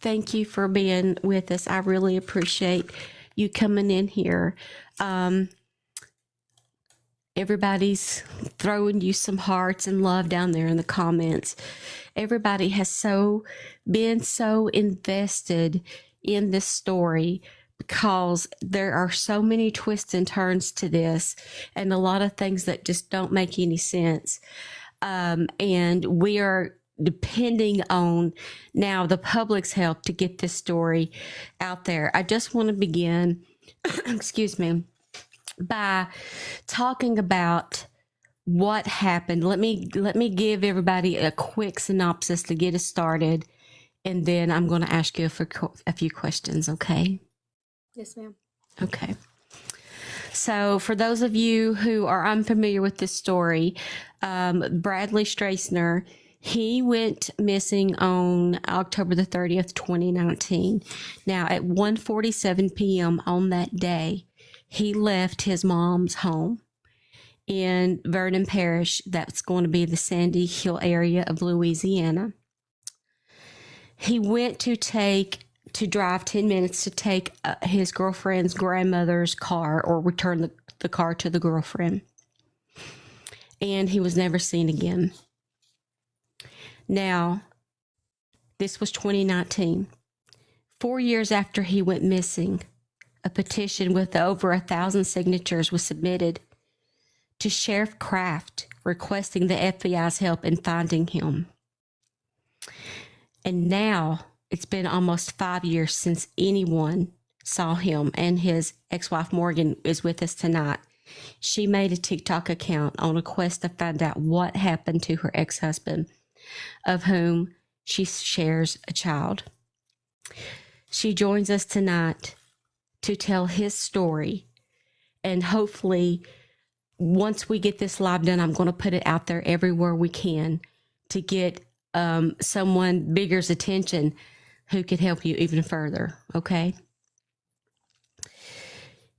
Thank you for being with us. I really appreciate you coming in here. Everybody's throwing you some hearts and love down there in the comments. Everybody has been so invested in this story because there are so many twists and turns to this and a lot of things that just don't make any sense. And we are depending on now the public's help to get this story out there. I just want to begin, excuse me, by talking about what happened. Let me give everybody a quick synopsis to get us started, and then I'm going to ask you a few questions, okay? Yes, ma'am. Okay. So for those of you who are unfamiliar with this story, Bradley Stracener, he went missing on October the 30th, 2019. Now at 1:47 p.m. on that day, he left his mom's home in Vernon Parish. That's going to be the Sandy Hill area of Louisiana. He went to drive 10 minutes to take his girlfriend's grandmother's car, or return the car to the girlfriend. And he was never seen again. Now, this was 2019. 4 years after he went missing, a petition with over 1,000 signatures was submitted to Sheriff Kraft requesting the FBI's help in finding him. And now it's been almost 5 years since anyone saw him, and his ex-wife Morgan is with us tonight. She made a TikTok account on a quest to find out what happened to her ex-husband, of whom she shares a child. She joins us tonight to tell his story, and hopefully once we get this live done, I'm going to put it out there everywhere we can to get someone bigger's attention who could help you even further, okay?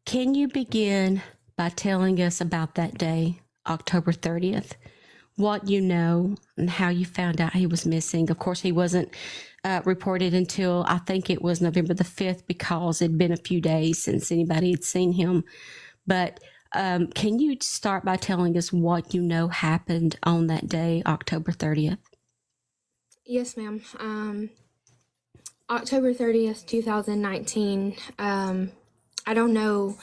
Can you begin by telling us about that day, October 30th, what you know and how you found out he was missing? Of course, he wasn't reported until I think it was November the 5th, because it'd been a few days since anybody had seen him. But can you start by telling us what you know happened on that day, October 30th? Yes, ma'am. October 30th, 2019. I don't know.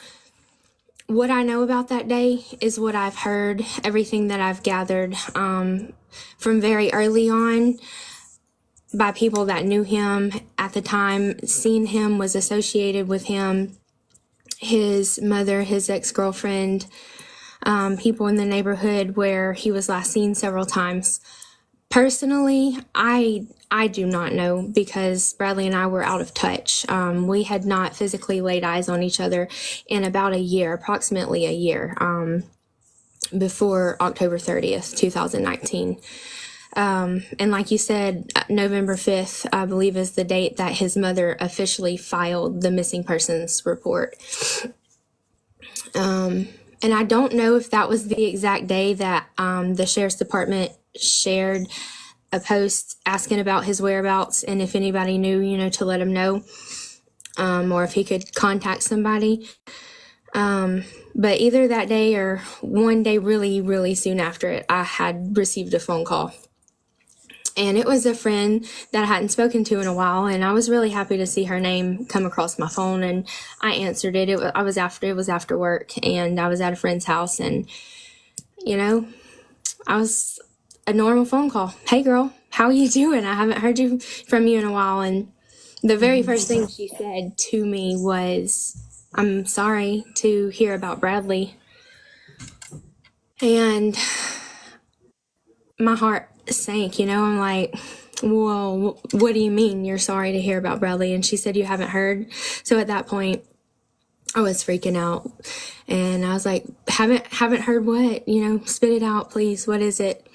What I know about that day is what I've heard, everything that I've gathered from very early on by people that knew him at the time. Seen him, was associated with him, his mother, his ex-girlfriend, people in the neighborhood where he was last seen several times. Personally, I do not know, because Bradley and I were out of touch. We had not physically laid eyes on each other in about a year, approximately a year, before October 30th, 2019. And like you said, November 5th, I believe, is the date that his mother officially filed the missing persons report. And I don't know if that was the exact day that the sheriff's department shared a post asking about his whereabouts, and if anybody knew, to let him know, or if he could contact somebody. But either that day or one day really, really soon after it, I had received a phone call. And it was a friend that I hadn't spoken to in a while, and I was really happy to see her name come across my phone, and I answered it. It was after work, and I was at a friend's house, and I was a normal phone call. Hey girl, how are you doing? I haven't heard from you in a while. And the very first thing she said to me was, I'm sorry to hear about Bradley. And my heart sank, I'm like, well, what do you mean you're sorry to hear about Bradley? And she said, you haven't heard? So at that point, I was freaking out, and I was like, haven't heard what? Spit it out, please. What is it?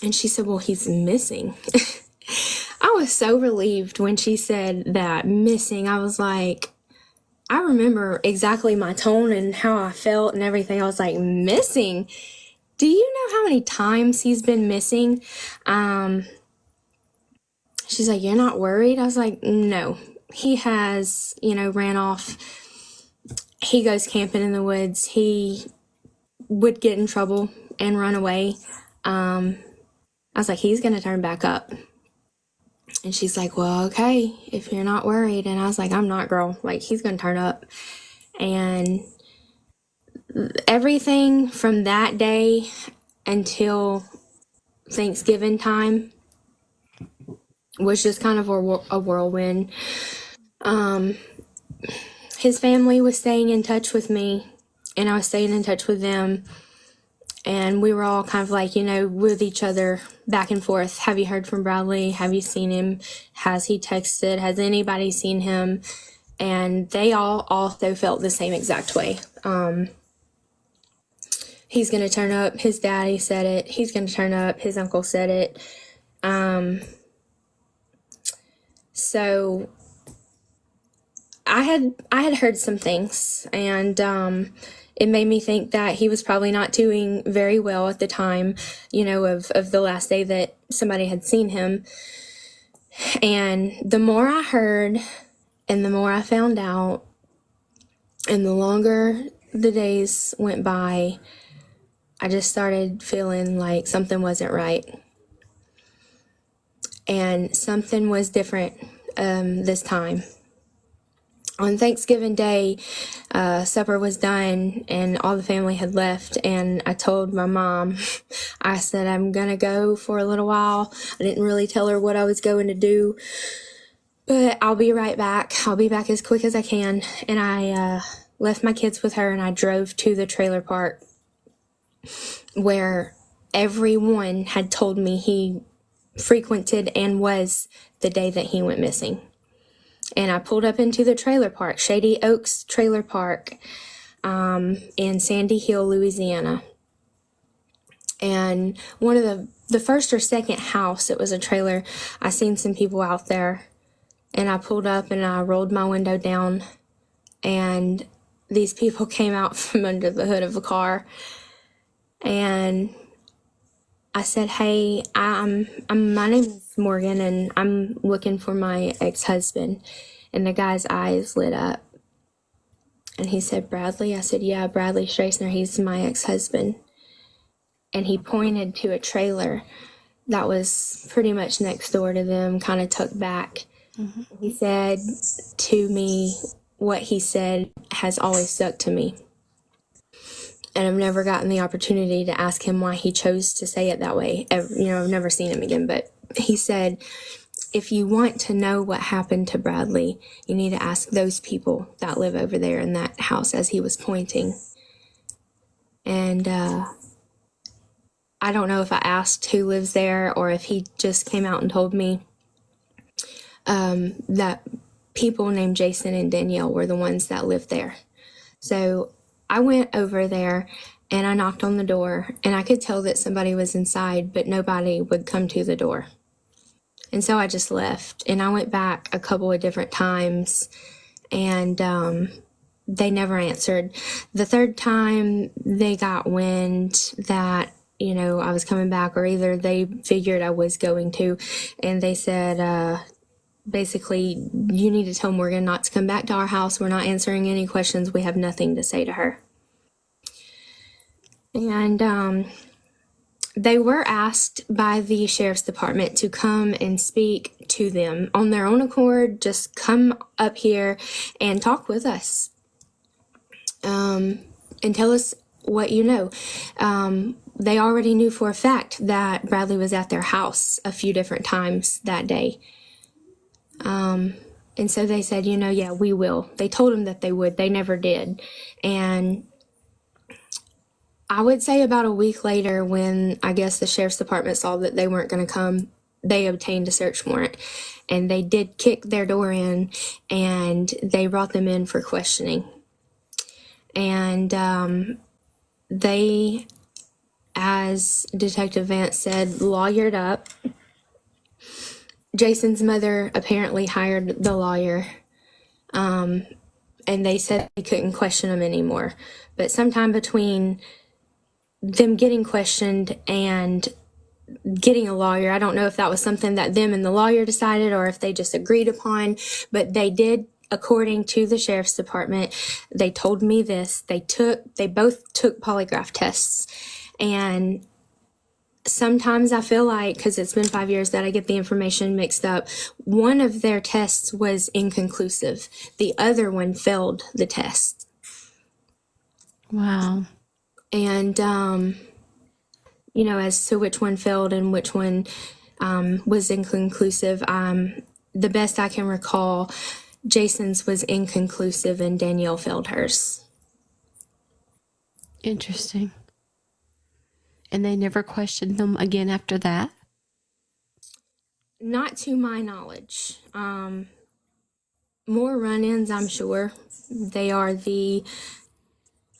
And she said, well, he's missing. I was so relieved when she said that, missing. I was like, I remember exactly my tone and how I felt and everything. I was like, missing? Do you know how many times he's been missing? She's like, you're not worried? I was like, no. He has, ran off. He goes camping in the woods. He would get in trouble and run away. I was like, he's going to turn back up. And she's like, well, okay, if you're not worried. And I was like, I'm not, girl. Like, he's going to turn up. And everything from that day until Thanksgiving time was just kind of a whirlwind. His family was staying in touch with me, and I was staying in touch with them. And we were all kind of like, with each other back and forth. Have you heard from Bradley? Have you seen him? Has he texted? Has anybody seen him? And they all also felt the same exact way. He's going to turn up. His daddy said it. He's going to turn up. His uncle said it. So I had heard some things, and it made me think that he was probably not doing very well at the time, of the last day that somebody had seen him. And the more I heard and the more I found out, and the longer the days went by, I just started feeling like something wasn't right. And something was different this time. On Thanksgiving Day, supper was done and all the family had left, and I told my mom, I said, I'm going to go for a little while. I didn't really tell her what I was going to do, but I'll be right back. I'll be back as quick as I can. And I left my kids with her, and I drove to the trailer park where everyone had told me he frequented and was the day that he went missing. And I pulled up into the trailer park, Shady Oaks Trailer Park, in Sandy Hill, Louisiana. And one of the first or second house, it was a trailer, I seen some people out there. And I pulled up and I rolled my window down, and these people came out from under the hood of a car. And I said, hey, my name is Morgan, and I'm looking for my ex-husband. And the guy's eyes lit up. And he said, Bradley? I said, yeah, Bradley Stracener, he's my ex-husband. And he pointed to a trailer that was pretty much next door to them, kind of tucked back. Mm-hmm. He said to me, what he said has always stuck to me. And I've never gotten the opportunity to ask him why he chose to say it that way. I've never seen him again, but he said, if you want to know what happened to Bradley, you need to ask those people that live over there in that house, as he was pointing. And I don't know if I asked who lives there or if he just came out and told me that people named Jason and Danielle were the ones that lived there. So I went over there and I knocked on the door, and I could tell that somebody was inside, but nobody would come to the door. And so I just left, and I went back a couple of different times, and they never answered. The third time they got wind that, I was coming back, or either they figured I was going to, and they said, basically, you need to tell Morgan not to come back to our house. We're not answering any questions. We have nothing to say to her. And they were asked by the sheriff's department to come and speak to them on their own accord. Just come up here and talk with us, and tell us what you know. They already knew for a fact that Bradley was at their house a few different times that day. And so they said, yeah, we will. They told him that they would. They never did. And I would say about a week later, when I guess the sheriff's department saw that they weren't going to come, they obtained a search warrant. And they did kick their door in, and they brought them in for questioning. And they, as Detective Vance said, lawyered up. Jason's mother apparently hired the lawyer, and they said they couldn't question him anymore. But sometime between them getting questioned and getting a lawyer. I don't know if that was something that them and the lawyer decided or if they just agreed upon, but they did, according to the sheriff's department, they told me this. They both took polygraph tests. And sometimes I feel like, because it's been 5 years, that I get the information mixed up. One of their tests was inconclusive. The other one failed the test. Wow. And, as to which one failed and which one was inconclusive, the best I can recall, Jason's was inconclusive and Danielle failed hers. Interesting. And they never questioned them again after that? Not to my knowledge. More run-ins, I'm sure. They are the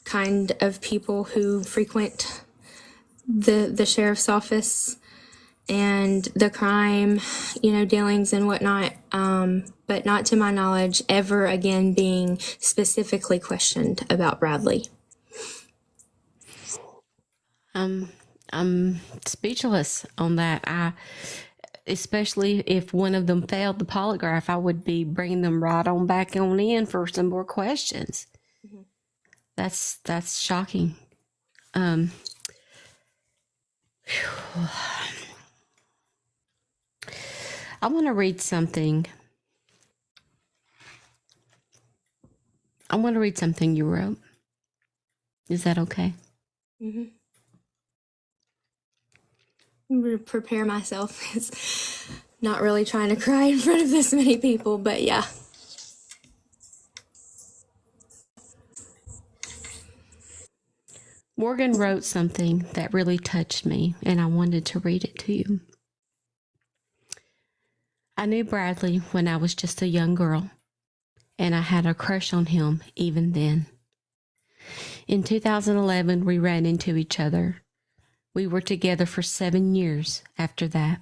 kind of people who frequent the sheriff's office and the crime, dealings and whatnot. But not to my knowledge ever again being specifically questioned about Bradley. I'm speechless on that. Especially if one of them failed the polygraph, I would be bringing them right on back on in for some more questions. Mm-hmm. That's shocking. I want to read something. I want to read something you wrote. Is that okay? Mm-hmm. I'm going to prepare myself. It's not really trying to cry in front of this many people, but yeah. Morgan wrote something that really touched me, and I wanted to read it to you. I knew Bradley when I was just a young girl, and I had a crush on him even then. In 2011, we ran into each other. We were together for 7 years after that.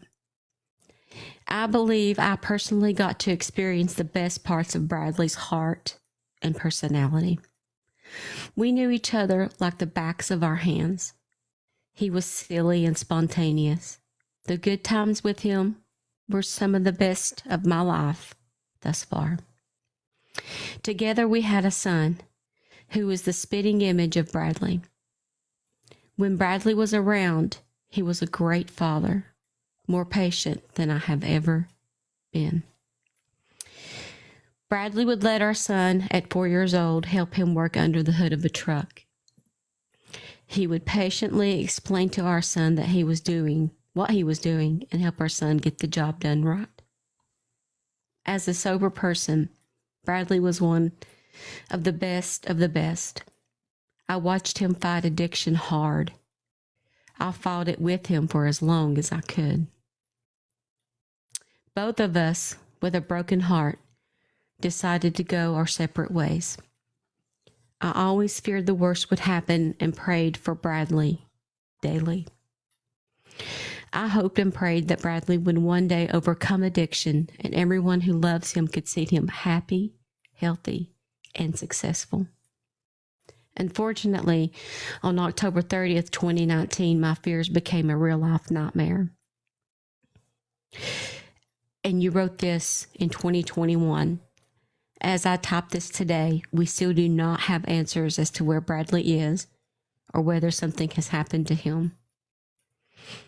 I believe I personally got to experience the best parts of Bradley's heart and personality. We knew each other like the backs of our hands. He was silly and spontaneous. The good times with him were some of the best of my life thus far. Together we had a son who was the spitting image of Bradley. When Bradley was around, he was a great father, more patient than I have ever been. Bradley would let our son, at 4 years old, help him work under the hood of a truck. He would patiently explain to our son that he was doing what he was doing and help our son get the job done right. As a sober person, Bradley was one of the best of the best. I watched him fight addiction hard. I fought it with him for as long as I could. Both of us, with a broken heart, decided to go our separate ways. I always feared the worst would happen and prayed for Bradley daily. I hoped and prayed that Bradley would one day overcome addiction and everyone who loves him could see him happy, healthy, and successful. Unfortunately, on October 30th, 2019, my fears became a real-life nightmare. And you wrote this in 2021. As I type this today, we still do not have answers as to where Bradley is or whether something has happened to him.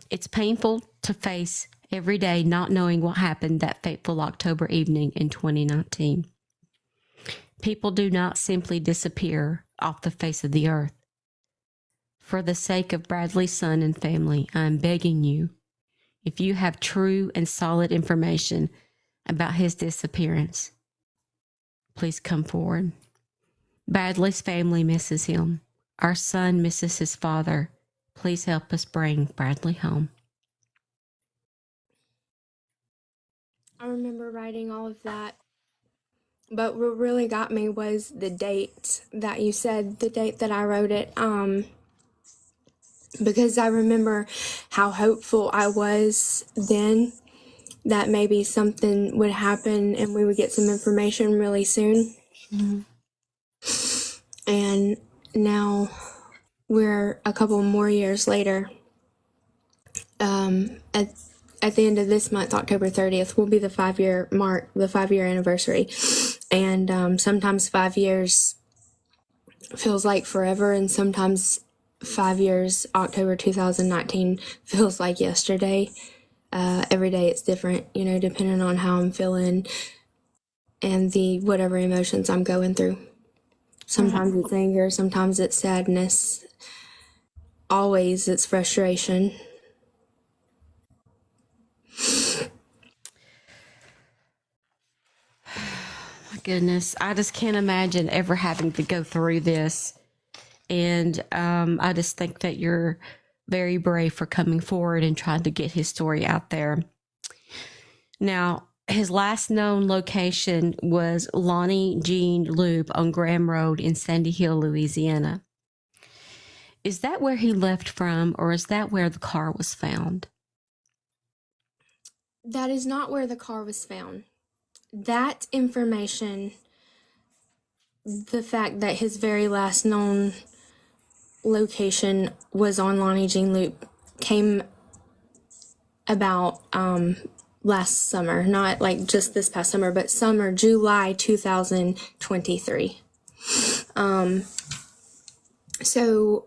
It's painful to face every day not knowing what happened that fateful October evening in 2019. People do not simply disappear off the face of the earth. For the sake of Bradley's son and family, I am begging you, if you have true and solid information about his disappearance, please come forward. Bradley's family misses him. Our son misses his father. Please help us bring Bradley home. I remember writing all of that. But what really got me was the date that you said, the date that I wrote it. Because I remember how hopeful I was then that maybe something would happen and we would get some information really soon. Mm-hmm. And now we're a couple more years later At the end of this month, October 30th, will be the 5-year mark, the 5-year anniversary. And sometimes 5 years feels like forever, and sometimes 5 years, October 2019, feels like yesterday. Every day it's different, depending on how I'm feeling and the whatever emotions I'm going through. Sometimes it's anger, sometimes it's sadness. Always it's frustration. My goodness, I just can't imagine ever having to go through this. And I just think that you're very brave for coming forward and trying to get his story out there. Now, his last known location was Lonnie Jean Loop on Graham Road in Sandy Hill, Louisiana. Is that where he left from, or is that where the car was found? That is not where the car was found. That information, the fact that his very last known location was on Lonnie Jean Loop, came about last summer, not like just this past summer, but summer, July 2023. So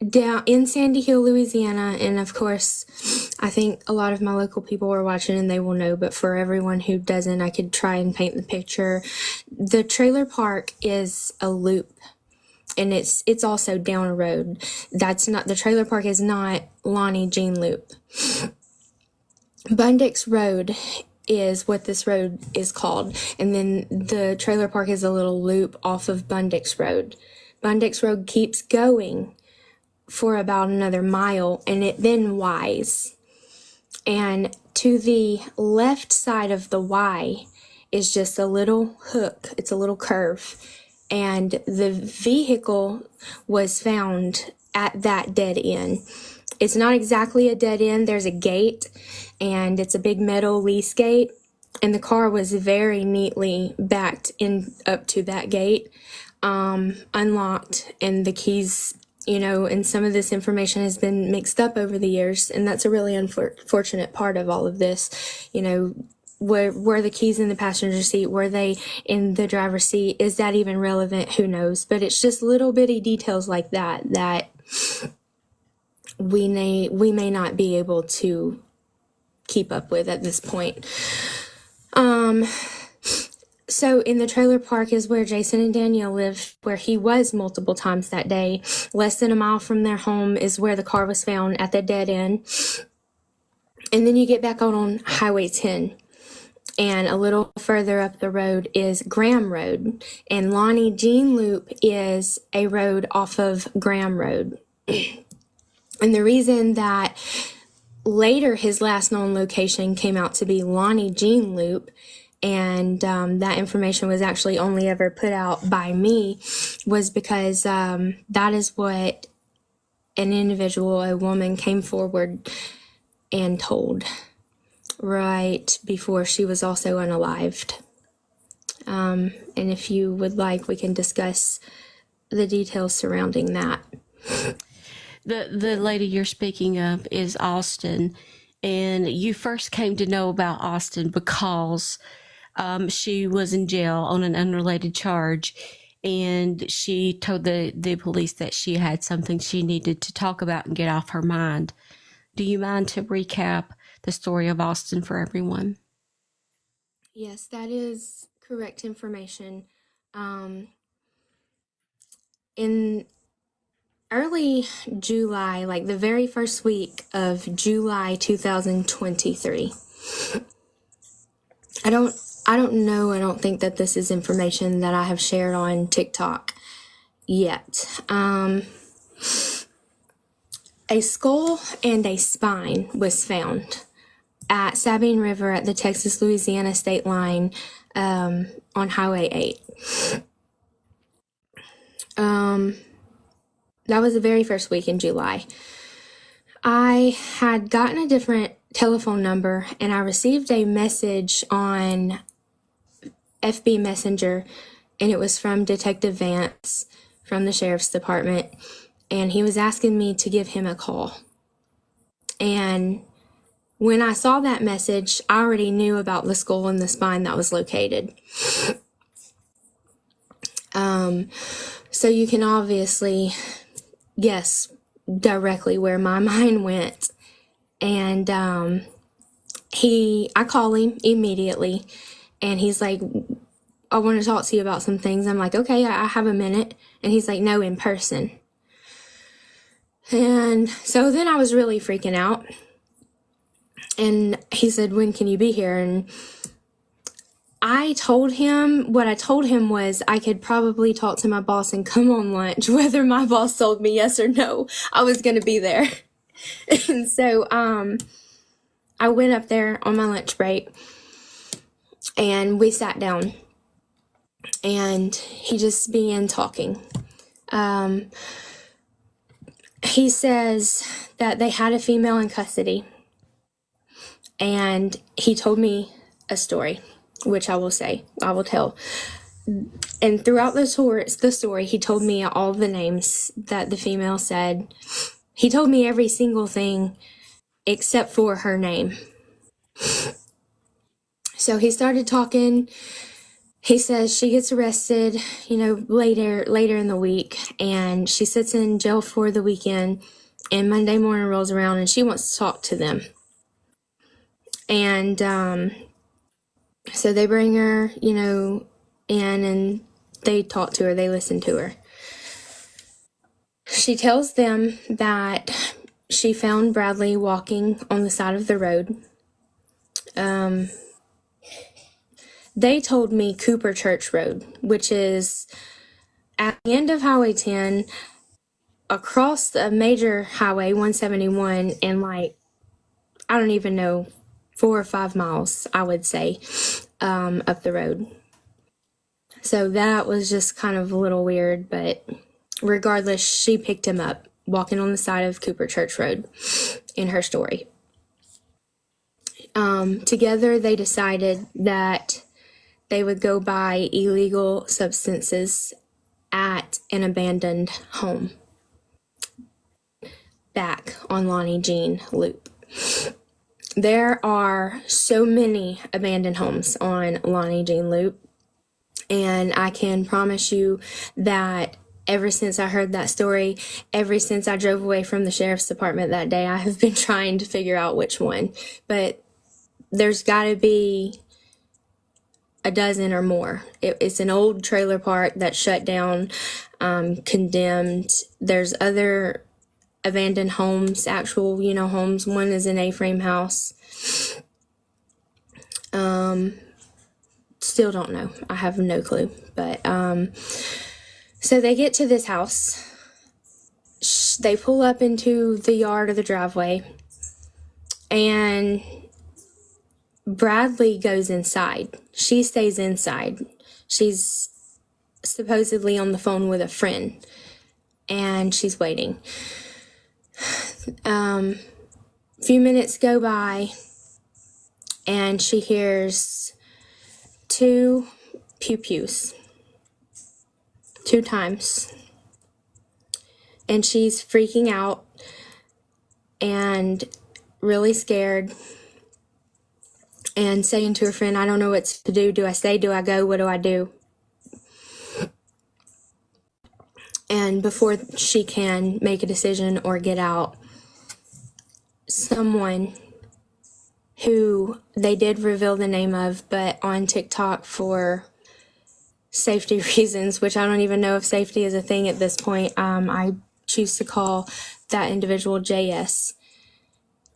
down in Sandy Hill, Louisiana, and of course, I think a lot of my local people are watching and they will know, but for everyone who doesn't, I could try and paint the picture. The trailer park is a loop, and it's also down a road. The trailer park is not Lonnie Jean Loop. Bundix Road is what this road is called, and then the trailer park is a little loop off of Bundix Road. Bundix Road keeps going for about another mile, and it then Ys. And to the left side of the Y is just a little hook. It's a little curve. And the vehicle was found at that dead end. It's not exactly a dead end. There's a gate, and it's a big metal lease gate. And the car was very neatly backed in up to that gate, unlocked, and the keys, and some of this information has been mixed up over the years, and that's a really unfortunate part of all of this. Were the keys in the passenger seat? Were they in the driver's seat? Is that even relevant? Who knows? But it's just little bitty details like that we may not be able to keep up with at this point. So in the trailer park is where Jason and Danielle lived, where he was multiple times that day. Less than a mile from their home is where the car was found at the dead end. And then you get back out on Highway 10. And a little further up the road is Graham Road. And Lonnie Jean Loop is a road off of Graham Road. And the reason that later his last known location came out to be Lonnie Jean Loop, and that information was actually only ever put out by me, was because that is what an individual, a woman, came forward and told right before she was also unalived. And if you would like, we can discuss the details surrounding that. The lady you're speaking of is Austin, and you first came to know about Austin because she was in jail on an unrelated charge, and she told the police that she had something she needed to talk about and get off her mind. Do you mind to recap the story of Austin for everyone? Yes, that is correct information. In early July, like the very first week of July 2023, I don't think that this is information that I have shared on TikTok yet. A skull and a spine was found at Sabine River at the Texas-Louisiana state line on Highway 8. That was the very first week in July. I had gotten a different telephone number, and I received a message on FB Messenger, and it was from Detective Vance from the Sheriff's Department, and he was asking me to give him a call. And when I saw that message, I already knew about the skull and the spine that was located. So you can obviously guess directly where my mind went. And I call him immediately, and he's like, I want to talk to you about some things. I'm like, okay, I have a minute. And he's like, no, in person. And so then I was really freaking out. And he said, when can you be here? And I told him, what I told him was I could probably talk to my boss and come on lunch. Whether my boss told me yes or no, I was going to be there. And so I went up there on my lunch break, and we sat down, and he just began talking. He says that they had a female in custody, and he told me a story, which I will tell. And throughout the story, he told me all the names that the female said. He told me every single thing except for her name. So he started talking. He says she gets arrested, later in the week, and she sits in jail for the weekend, and Monday morning rolls around and she wants to talk to them. And so they bring her, in, and they talk to her, they listen to her. She tells them that she found Bradley walking on the side of the road. They told me Cooper Church Road, which is at the end of Highway 10, across a major highway, 171, and I don't even know, 4 or 5 miles, I would say, up the road. So that was just kind of a little weird, but regardless, she picked him up walking on the side of Cooper Church Road in her story. Together, they decided that they would go buy illegal substances at an abandoned home back on Lonnie Jean Loop. There are so many abandoned homes on Lonnie Jean Loop, and I can promise you that ever since I heard that story, ever since I drove away from the sheriff's department that day, I have been trying to figure out which one. But there's got to be a dozen or more. It's an old trailer park that's shut down, condemned. There's other abandoned homes, actual, homes. One is an A-frame house. Still don't know. I have no clue. But, so they get to this house. They pull up into the yard or the driveway, and Bradley goes inside. She stays inside. She's supposedly on the phone with a friend, and she's waiting. A few minutes go by, and she hears 2 pew-pews 2 times, and she's freaking out and really scared, and saying to her friend, I don't know what to do. Do I stay? Do I go? What do I do? And before she can make a decision or get out, someone who they did reveal the name of, but on TikTok for safety reasons, which I don't even know if safety is a thing at this point, I choose to call that individual JS.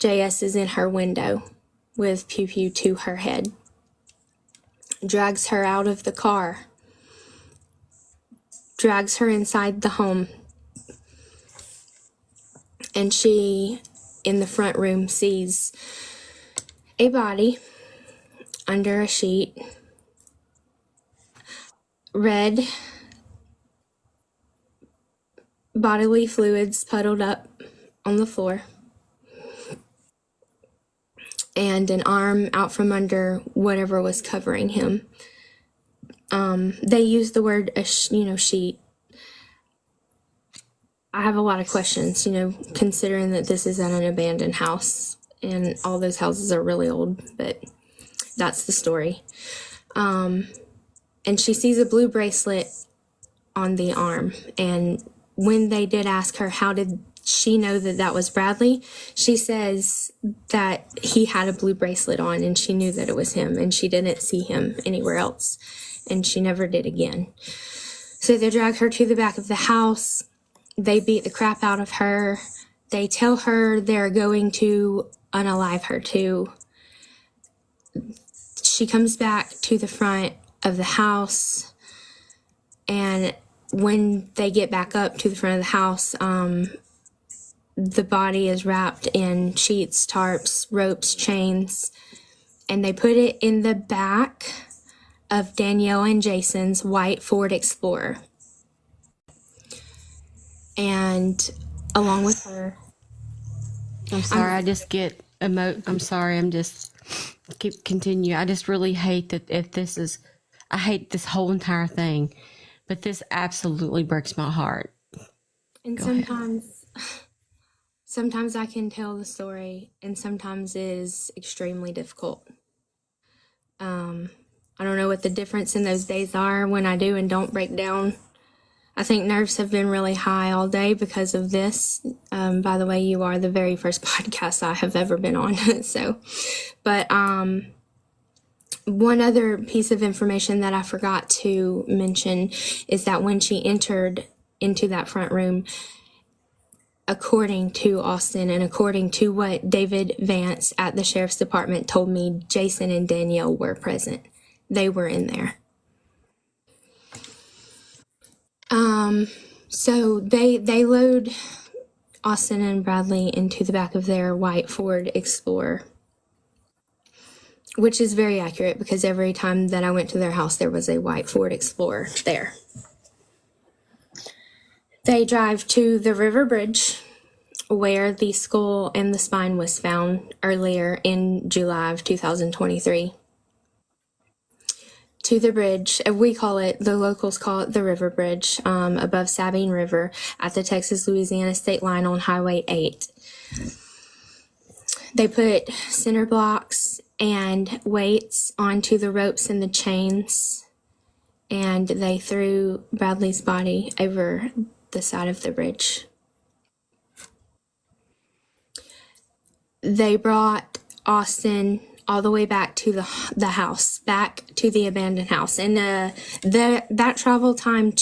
JS is in her window with pew pew to her head, drags her out of the car, drags her inside the home, and she, in the front room, sees a body under a sheet, red bodily fluids puddled up on the floor, and an arm out from under whatever was covering him. They used the word, sheet. I have a lot of questions, considering that this is at an abandoned house and all those houses are really old, but that's the story. And she sees a blue bracelet on the arm. And when they did ask her, how did she know that that was Bradley? She says that he had a blue bracelet on and she knew that it was him and she didn't see him anywhere else. And she never did again. So they drag her to the back of the house. They beat the crap out of her. They tell her they're going to unalive her too. She comes back to the front of the house, and when they get back up to the front of the house, the body is wrapped in sheets, tarps, ropes, chains, and they put it in the back of Danielle and Jason's white Ford Explorer. And along with her, I'm sorry, I just get I'm sorry, continue. I just really hate that I hate this whole entire thing, but this absolutely breaks my heart. And sometimes I can tell the story, and sometimes it is extremely difficult. I don't know what the difference in those days are when I do and don't break down. I think nerves have been really high all day because of this. By the way, you are the very first podcast I have ever been on. But one other piece of information that I forgot to mention is that when she entered into that front room, according to Austin and according to what David Vance at the Sheriff's Department told me, Jason and Danielle were present. They were in there. So they load Austin and Bradley into the back of their white Ford Explorer, which is very accurate because every time that I went to their house, there was a white Ford Explorer there. They drive to the river bridge where the skull and the spine was found earlier in July of 2023. To the bridge, the locals call it the river bridge, above Sabine River at the Texas-Louisiana state line on Highway 8. They put cinder blocks and weights onto the ropes and the chains, and they threw Bradley's body over the side of the bridge. They brought Austin all the way back to the house, back to the abandoned house. And that travel time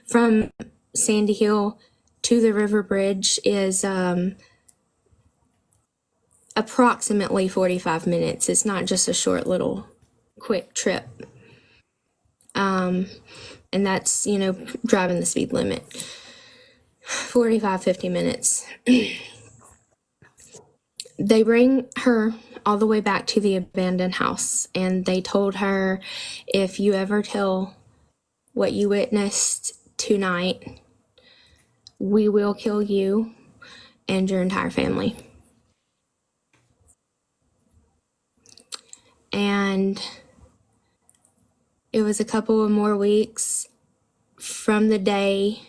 from Sandy Hill to the river bridge is approximately 45 minutes. It's not just a short little quick trip. And that's, driving the speed limit. 50 minutes. They bring her all the way back to the abandoned house, and they told her, if you ever tell what you witnessed tonight, we will kill you and your entire family. And it was a couple of more weeks from the day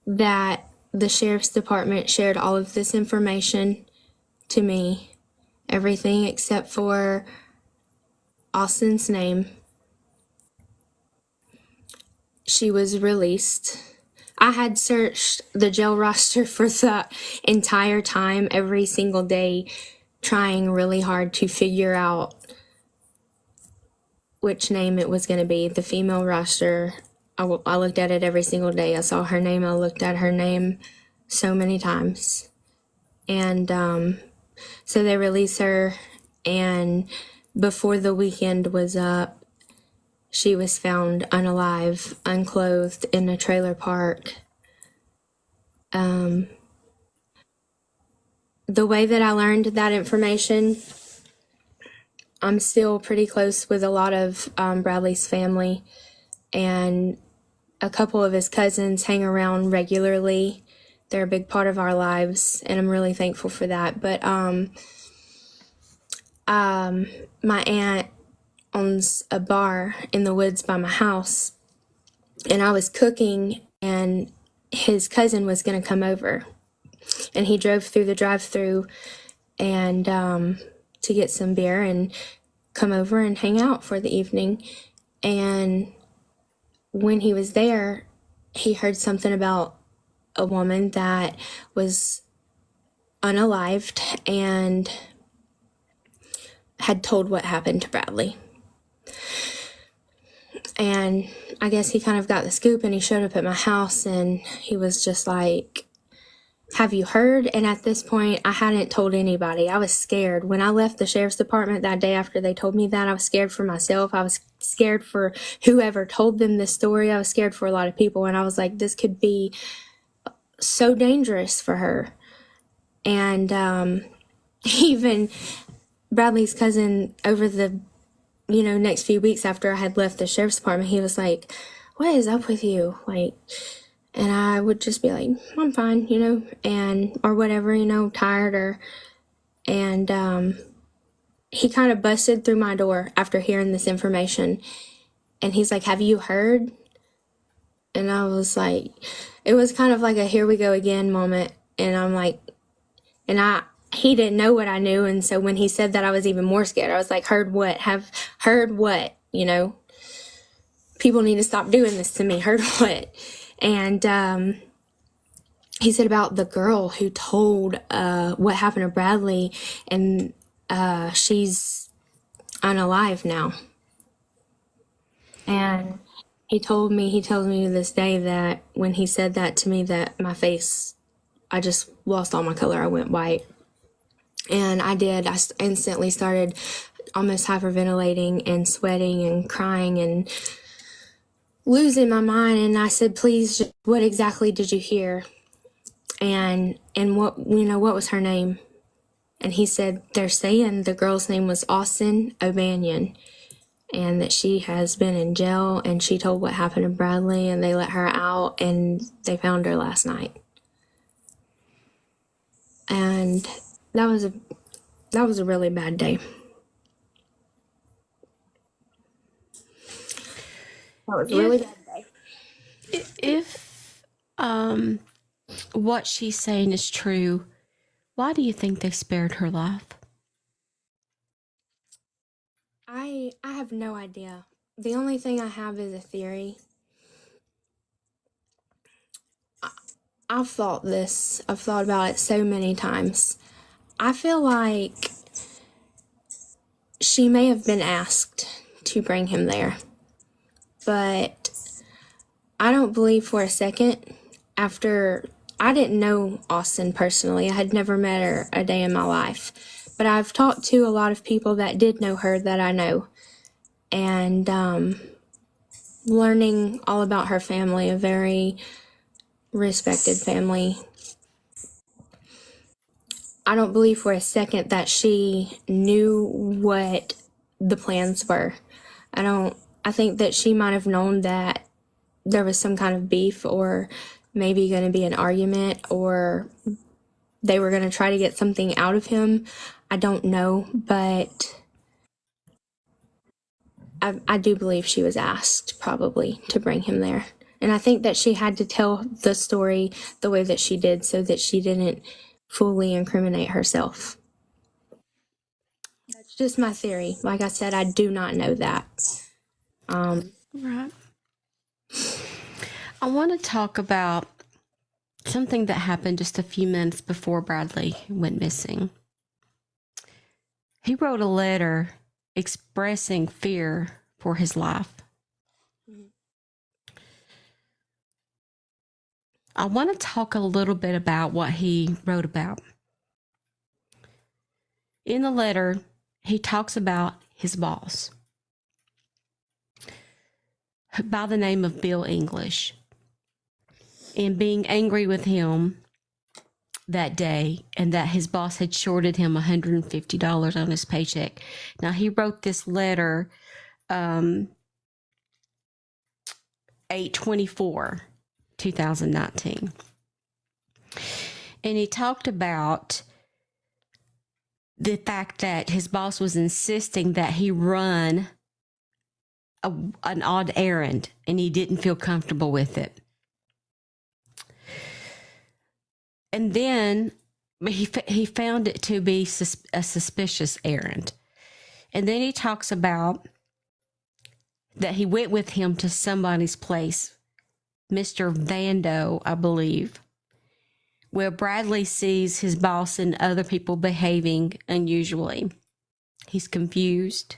that the Sheriff's Department shared all of this information to me, everything except for Austin's name. She was released. I had searched the jail roster for the entire time, every single day, trying really hard to figure out which name it was going to be. The female roster, I looked at it every single day. I saw her name. I looked at her name so many times. And so they released her, and before the weekend was up, she was found unalive, unclothed in a trailer park. The way that I learned that information, I'm still pretty close with a lot of Bradley's family, and a couple of his cousins hang around regularly. They're a big part of our lives, and I'm really thankful for that. But my aunt owns a bar in the woods by my house, and I was cooking, and his cousin was going to come over, and he drove through the drive-through and to get some beer and come over and hang out for the evening. And when he was there, he heard something about a woman that was unalived and had told what happened to Bradley. And I guess he kind of got the scoop, and he showed up at my house, and he was just like, have you heard? And at this point, I hadn't told anybody. I was scared. When I left the sheriff's department that day after they told me that, I was scared for myself. I was scared for whoever told them this story. I was scared for a lot of people. And I was like, this could be so dangerous for her. And even Bradley's cousin, over the next few weeks after I had left the sheriff's department, he was like, what is up with you? And I would just be like, I'm fine, and, or whatever, tired, and he kind of busted through my door after hearing this information. And he's like, have you heard? And I was like, it was kind of like a here we go again moment. And I'm like, he didn't know what I knew. And so when he said that, I was even more scared. I was like, heard what? Have heard what? People need to stop doing this to me. Heard what? And he said about the girl who told what happened to Bradley, and she's unalive now. And he tells me to this day that when he said that to me, that my face, I just lost all my color. I went white. And I did. I instantly started almost hyperventilating and sweating and crying and losing my mind. And I said, please, what exactly did you hear? And what was her name? And he said, they're saying the girl's name was Austin O'Banion, and that she has been in jail, and she told what happened to Bradley, and they let her out, and they found her last night. And that was a really bad day. That was a really bad day. If what she's saying is true, why do you think they spared her life? I have no idea. The only thing I have is a theory. I've thought about it so many times. I feel like she may have been asked to bring him there, but I don't believe for a second, after I didn't know Austin personally. I had never met her a day in my life, but I've talked to a lot of people that did know her that I know, and learning all about her family, a very respected family. I don't believe for a second that she knew what the plans were. I think that she might have known that there was some kind of beef, or maybe going to be an argument, or they were going to try to get something out of him. I don't know, but I do believe she was asked probably to bring him there. And I think that she had to tell the story the way that she did so that she didn't fully incriminate herself. That's just my theory. Like I said, I do not know that. Right. I want to talk about something that happened just a few minutes before Bradley went missing. He wrote a letter expressing fear for his life. I want to talk a little bit about what he wrote about. In the letter, he talks about his boss by the name of Bill English, and being angry with him that day, and that his boss had shorted him $150 on his paycheck. Now, he wrote this letter 8/24/2019, and he talked about the fact that his boss was insisting that he run an odd errand, and he didn't feel comfortable with it. And then he found it to be a suspicious errand. And then he talks about that he went with him to somebody's place, Mr. Vando, I believe, where Bradley sees his boss and other people behaving unusually. He's confused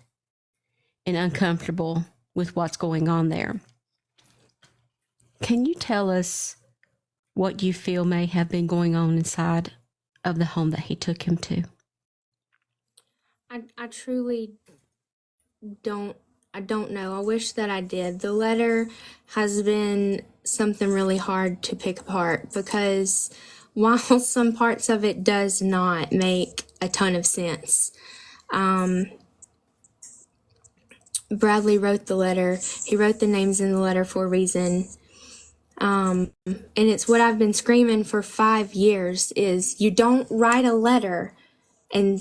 and uncomfortable with what's going on there. Can you tell us what you feel may have been going on inside of the home that he took him to? I truly don't know. I wish that I did. The letter has been something really hard to pick apart because while some parts of it does not make a ton of sense, Bradley wrote the letter. He wrote the names in the letter for a reason. And it's what I've been screaming for 5 years is you don't write a letter and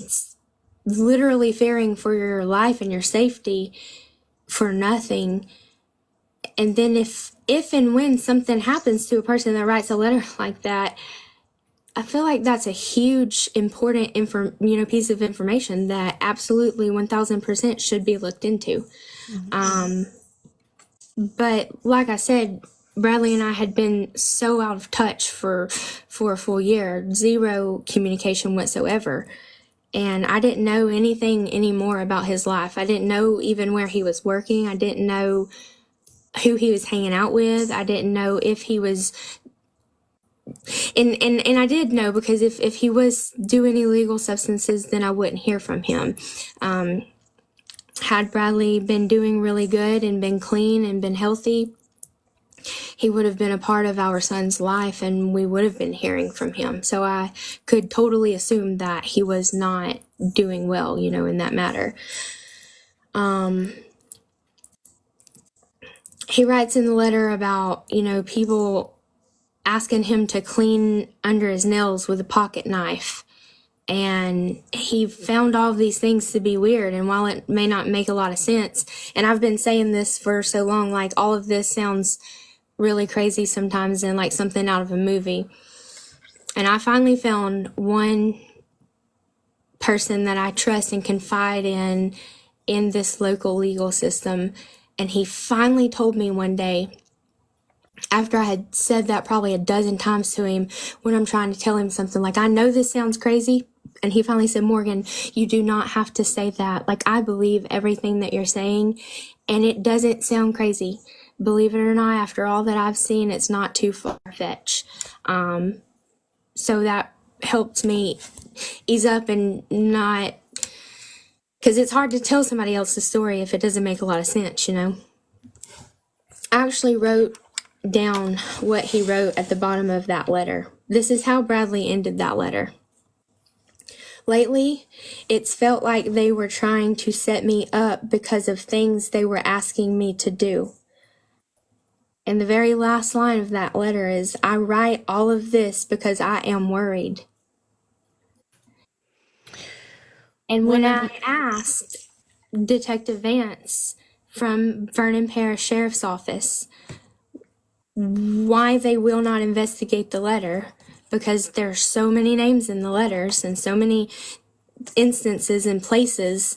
literally fearing for your life and your safety for nothing. And then if and when something happens to a person that writes a letter like that, I feel like that's a huge, important piece of information that absolutely 1000% should be looked into. Mm-hmm. But like I said, Bradley and I had been so out of touch for a full year, zero communication whatsoever. And I didn't know anything anymore about his life. I didn't know even where he was working. I didn't know who he was hanging out with. I didn't know if he was... And I did know because if he was doing illegal substances, then I wouldn't hear from him. Had Bradley been doing really good and been clean and been healthy, he would have been a part of our son's life and we would have been hearing from him. So I could totally assume that he was not doing well, in that matter. He writes in the letter about, people asking him to clean under his nails with a pocket knife. And he found all of these things to be weird. And while it may not make a lot of sense, and I've been saying this for so long, like all of this sounds really crazy sometimes and like something out of a movie. And I finally found one person that I trust and confide in this local legal system. And he finally told me one day, after I had said that probably a dozen times to him when I'm trying to tell him something, like, I know this sounds crazy. And he finally said, Morgan, you do not have to say that. Like, I believe everything that you're saying, and it doesn't sound crazy. Believe it or not, after all that I've seen, it's not too far-fetched. So that helped me ease up and not... Because it's hard to tell somebody else's story if it doesn't make a lot of sense, I actually wrote down what he wrote at the bottom of that letter. This is how Bradley ended that letter. Lately, it's felt like they were trying to set me up because of things they were asking me to do. And the very last line of that letter is, I write all of this because I am worried. And when I asked Detective Vance from Vernon Parish Sheriff's Office why they will not investigate the letter, because there's so many names in the letters and so many instances and places,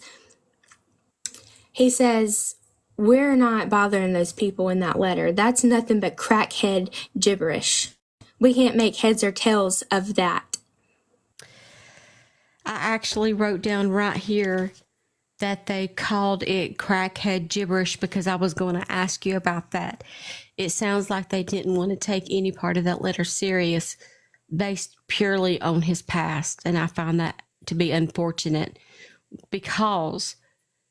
he says, we're not bothering those people in that letter. That's nothing but crackhead gibberish. We can't make heads or tails of that. I actually wrote down right here that they called it crackhead gibberish because I was going to ask you about that. It sounds like they didn't want to take any part of that letter serious based purely on his past. And I find that to be unfortunate because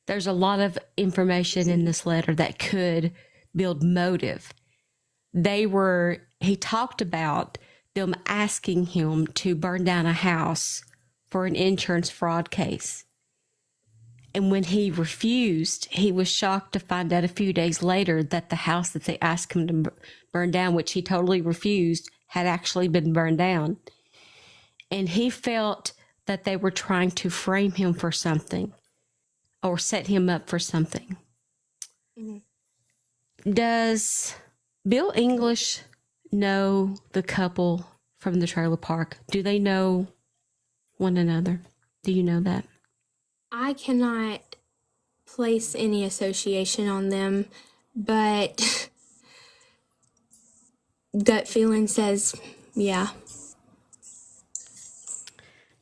there's a lot of information in this letter that could build motive. He talked about them asking him to burn down a house for an insurance fraud case. And when he refused, he was shocked to find out a few days later that the house that they asked him to burn down, which he totally refused, had actually been burned down. And he felt that they were trying to frame him for something or set him up for something. Mm-hmm. Does Bill English know the couple from the trailer park? Do they know one another? Do you know that? I cannot place any association on them, but gut feeling says, yeah.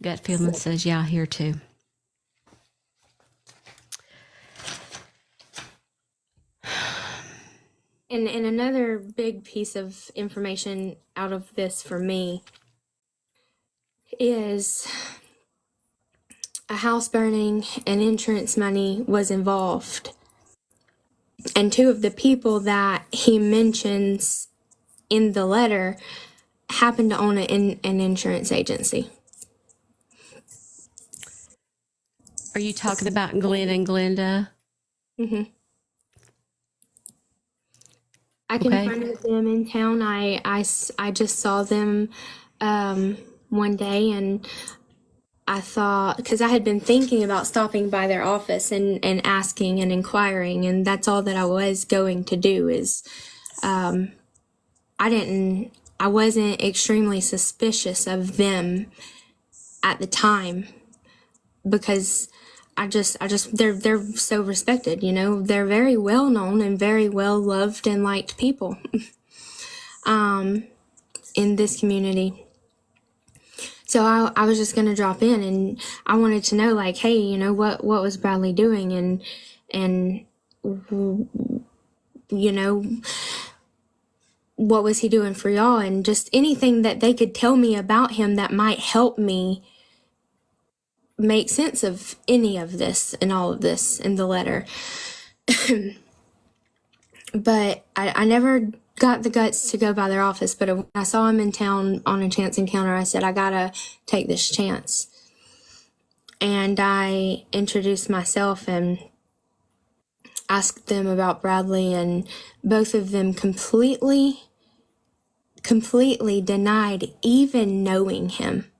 Gut feeling says, yeah, here too. And another big piece of information out of this for me is a house burning and insurance money was involved. And two of the people that he mentions in the letter happened to own an insurance agency. Are you talking about Glenn and Glenda? Mm-hmm. I Okay. confronted them in town. I just saw them one day, and I thought, because I had been thinking about stopping by their office and asking and inquiring, and that's all that I was going to do is I wasn't extremely suspicious of them at the time, because they're so respected, you know, they're very well known and very well loved and liked people in this community. So I was just gonna drop in, and I wanted to know, like, hey, you know, what was Bradley doing, and you know, what was he doing for y'all, and just anything that they could tell me about him that might help me make sense of any of this and all of this in the letter. But I never got the guts to go by their office, but when I saw him in town on a chance encounter, I said, I gotta take this chance. And I introduced myself and asked them about Bradley, and both of them completely denied even knowing him.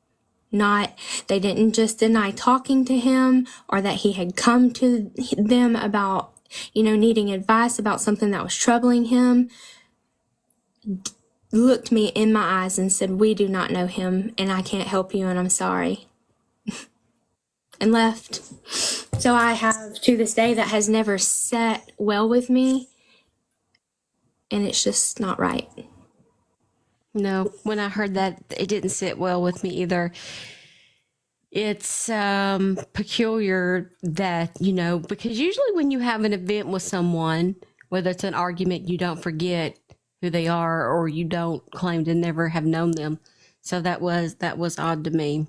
They didn't just deny talking to him or that he had come to them about, you know, needing advice about something that was troubling him. Looked me in my eyes and said, we do not know him, and I can't help you, and I'm sorry. And left. So I have, to this day, that has never sat well with me, and it's just not right. No, when I heard that, it didn't sit well with me either. It's peculiar that, you know, because usually when you have an event with someone, whether it's an argument, you don't forget who they are, or you don't claim to never have known them. So that was odd to me.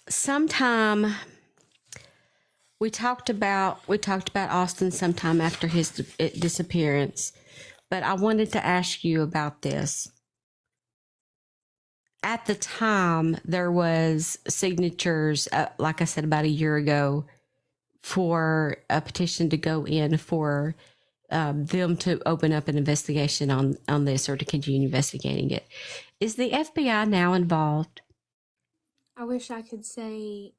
Sometime we talked about Austin sometime after his disappearance, but I wanted to ask you about this. At the time, there was signatures, like I said, about a year ago, for a petition to go in for them to open up an investigation on this, or to continue investigating it. Is the FBI now involved? I wish I could say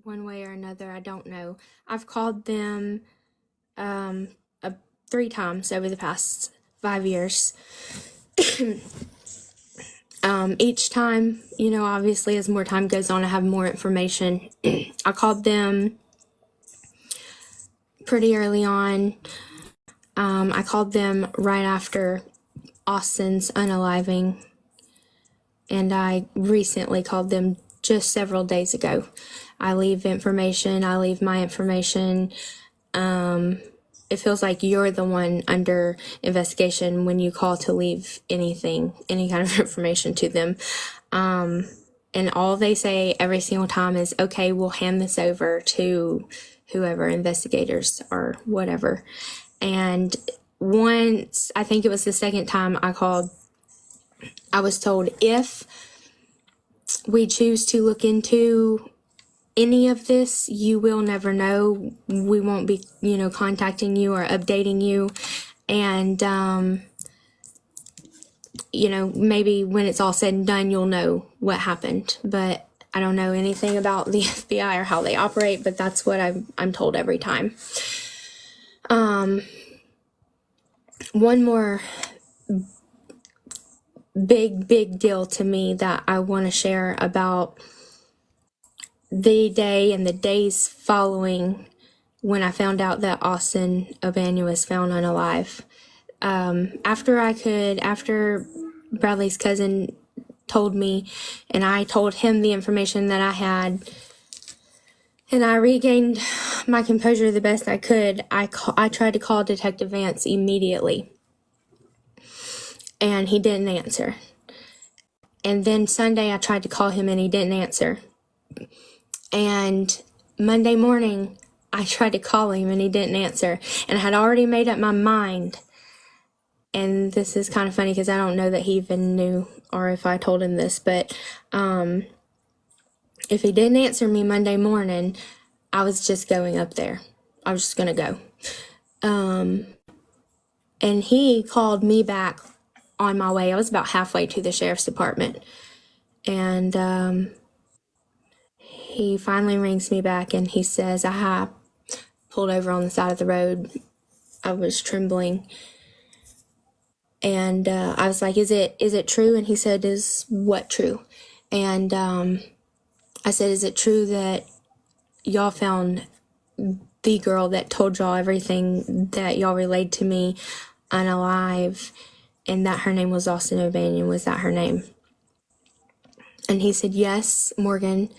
one way or another. I don't know. I've called them 3 times over the past 5 years. Each time, you know, obviously as more time goes on, I have more information. I called them pretty early on. I called them right after Austin's unaliving, and I recently called them just several days ago. I leave my information. It feels like you're the one under investigation when you call to leave any kind of information to them. And all they say every single time is, okay, we'll hand this over to whoever, investigators or whatever. And once, I think it was the second time I called, I was told, if we choose to look into any of this, you will never know. We won't be, you know, contacting you or updating you. And, you know, maybe when it's all said and done, you'll know what happened. But I don't know anything about the FBI or how they operate, but that's what I'm told every time. one more big deal to me that I want to share about the day and the days following when I found out that Austin O'Banion was found unalive. After Bradley's cousin told me, and I told him the information that I had, and I regained my composure the best I could, I tried to call Detective Vance immediately, and he didn't answer. And then Sunday I tried to call him and he didn't answer. And Monday morning I tried to call him and he didn't answer. And I had already made up my mind. And this is kind of funny because I don't know that he even knew or if I told him this, but if he didn't answer me Monday morning, I was just going up there. I was just going to go. And he called me back on my way. I was about halfway to the sheriff's department. And he finally rings me back and he says, I pulled over on the side of the road. I was trembling. And I was like, is it true? And he said, is what true? And I said, is it true that y'all found the girl that told y'all everything that y'all relayed to me unalive, and that her name was Austin O'Banion? Was that her name? And he said, yes, Morgan,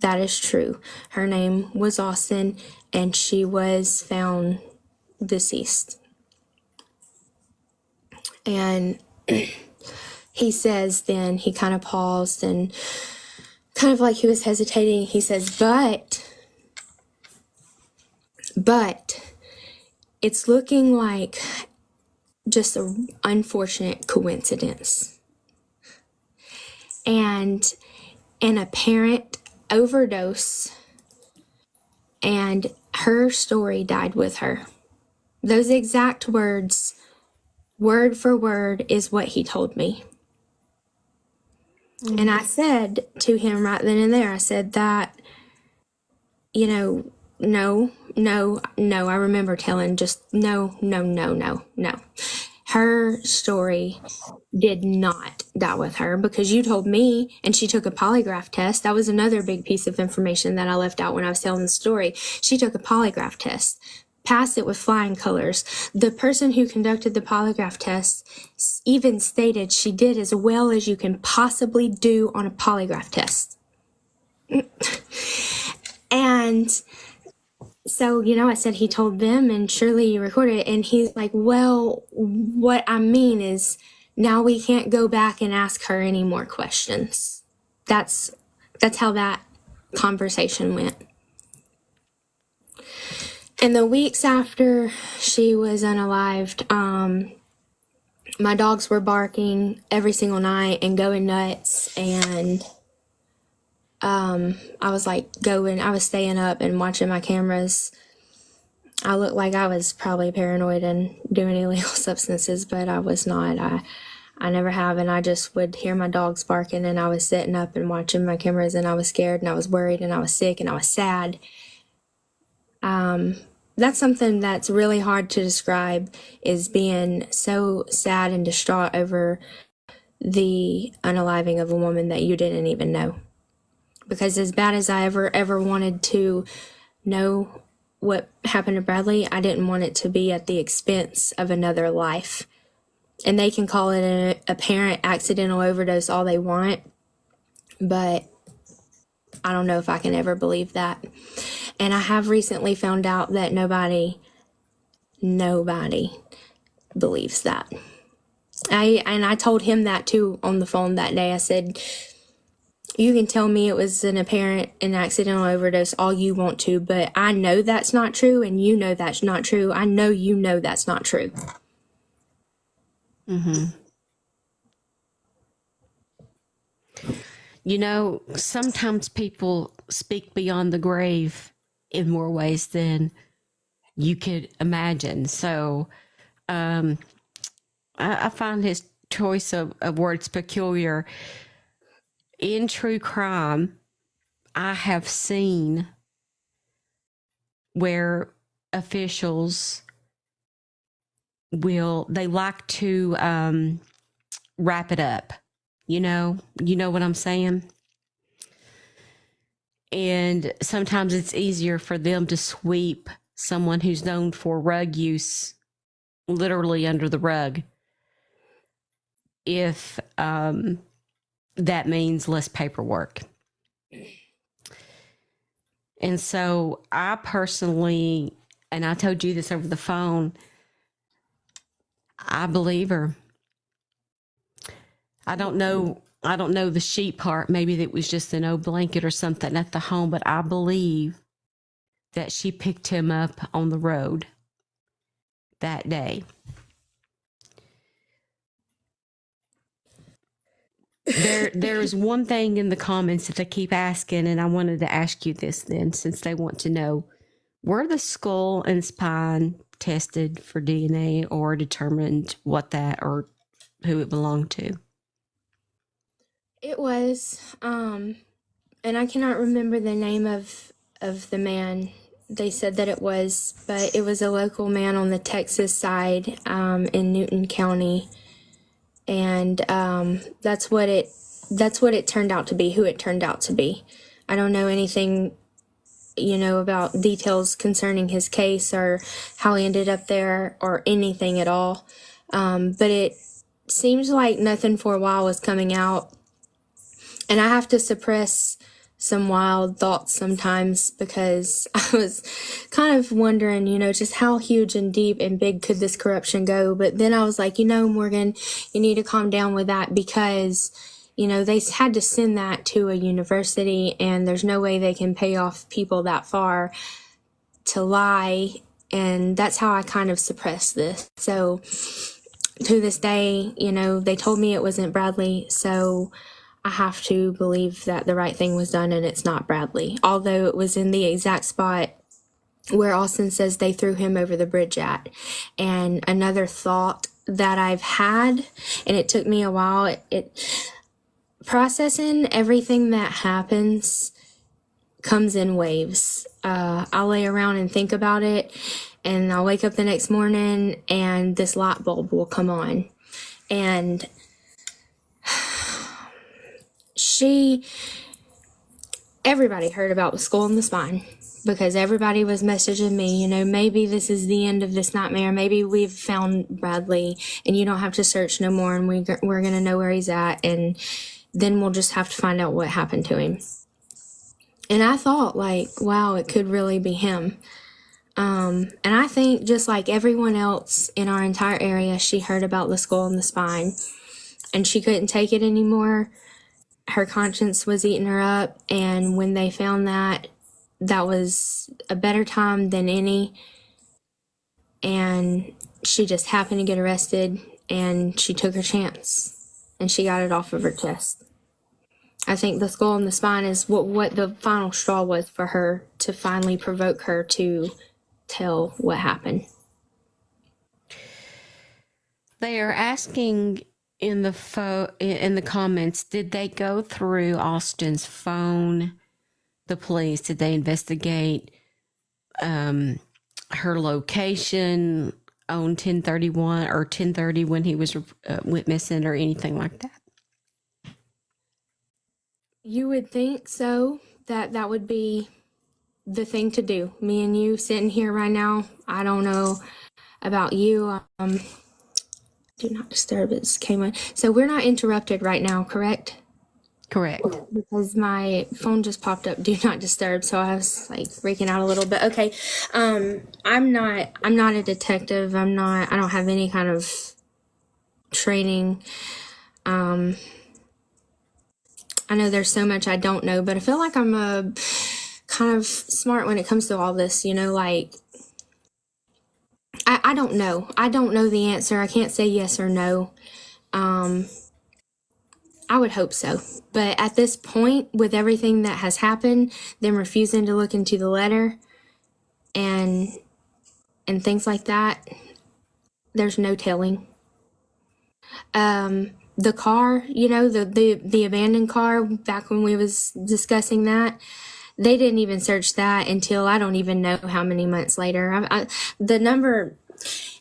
that is true. Her name was Austin, and she was found deceased. And he says, then he kind of paused and kind of like he was hesitating. He says, but it's looking like just an unfortunate coincidence. And an apparent overdose, and her story died with her. Those exact words, word for word, is what he told me. Mm-hmm. And I said to him right then and there, I said that, no. I remember telling just no. Her story did not die with her, because you told me, and she took a polygraph test. That was another big piece of information that I left out when I was telling the story. She took a polygraph test, passed it with flying colors. The person who conducted the polygraph test even stated she did as well as you can possibly do on a polygraph test. And so, I said he told them, and surely you recorded it. And he's like, well, what I mean is now we can't go back and ask her any more questions. That's how that conversation went. And the weeks after she was unalived, my dogs were barking every single night and going nuts. And I was staying up and watching my cameras. I looked like I was probably paranoid and doing illegal substances, but I was not. I never have, and I just would hear my dogs barking, and I was sitting up and watching my cameras, and I was scared, and I was worried, and I was sick, and I was sad. That's something that's really hard to describe, is being so sad and distraught over the unaliving of a woman that you didn't even know. Because as bad as I ever wanted to know what happened to Bradley, I didn't want it to be at the expense of another life. And they can call it an apparent accidental overdose all they want, but I don't know if I can ever believe that. And I have recently found out that nobody believes that. I told him that too on the phone that day. I said, you can tell me it was an apparent and accidental overdose all you want to, but I know that's not true, and you know that's not true. I know you know that's not true. Mm-hmm. Sometimes people speak beyond the grave in more ways than you could imagine. So I find his choice of words peculiar. In true crime, I have seen where officials they like to wrap it up. You know what I'm saying? And sometimes it's easier for them to sweep someone who's known for rug use literally under the rug if that means less paperwork. And so I personally, and I told you this over the phone, I believe her. I don't know the sheep part. Maybe it was just an old blanket or something at the home, but I believe that she picked him up on the road that day. There's one thing in the comments that they keep asking, and I wanted to ask you this then, since they want to know, were the skull and spine tested for DNA or determined what that or who it belonged to? It was, and I cannot remember the name of the man. They said that it was, but it was a local man on the Texas side, in Newton County, and that's what it turned out to be. Who it turned out to be. I don't know anything, about details concerning his case or how he ended up there or anything at all. But it seems like nothing for a while was coming out. And I have to suppress some wild thoughts sometimes because I was kind of wondering, just how huge and deep and big could this corruption go? But then I was like, Morgan, you need to calm down with that because, they had to send that to a university and there's no way they can pay off people that far to lie. And that's how I kind of suppressed this. So to this day, they told me it wasn't Bradley. So I have to believe that the right thing was done and it's not Bradley, although it was in the exact spot where Austin says they threw him over the bridge at. And another thought that I've had, and it took me a while, it processing everything that happens comes in waves. I'll lay around and think about it, and I'll wake up the next morning and this light bulb will come on. And everybody heard about the skull and the spine because everybody was messaging me, maybe this is the end of this nightmare. Maybe we've found Bradley and you don't have to search no more and we're going to know where he's at. And then we'll just have to find out what happened to him. And I thought wow, it could really be him. And I think just like everyone else in our entire area, she heard about the skull and the spine and she couldn't take it anymore. Her conscience was eating her up, and when they found that was a better time than any, and she just happened to get arrested, and she took her chance, and she got it off of her chest. I think the skull and the spine is what the final straw was for her to finally provoke her to tell what happened. They are asking in the comments, did they go through Austin's phone, the police? Did they investigate her location on 10/31 or 10/30 when he was went missing or anything like that? You would think so, that would be the thing to do. Me and you sitting here right now, I don't know about you. Do not disturb, it came on. So we're not interrupted right now, correct? Correct. Because my phone just popped up, do not disturb, so I was freaking out a little bit. Okay. I'm not a detective. I don't have any kind of training. I know there's so much I don't know, but I feel like I'm a kind of smart when it comes to all this, I don't know. I don't know the answer. I can't say yes or no. I would hope so. But at this point, with everything that has happened, them refusing to look into the letter and things like that, there's no telling. The car, the abandoned car, back when we was discussing that, they didn't even search that until I don't even know how many months later. The number,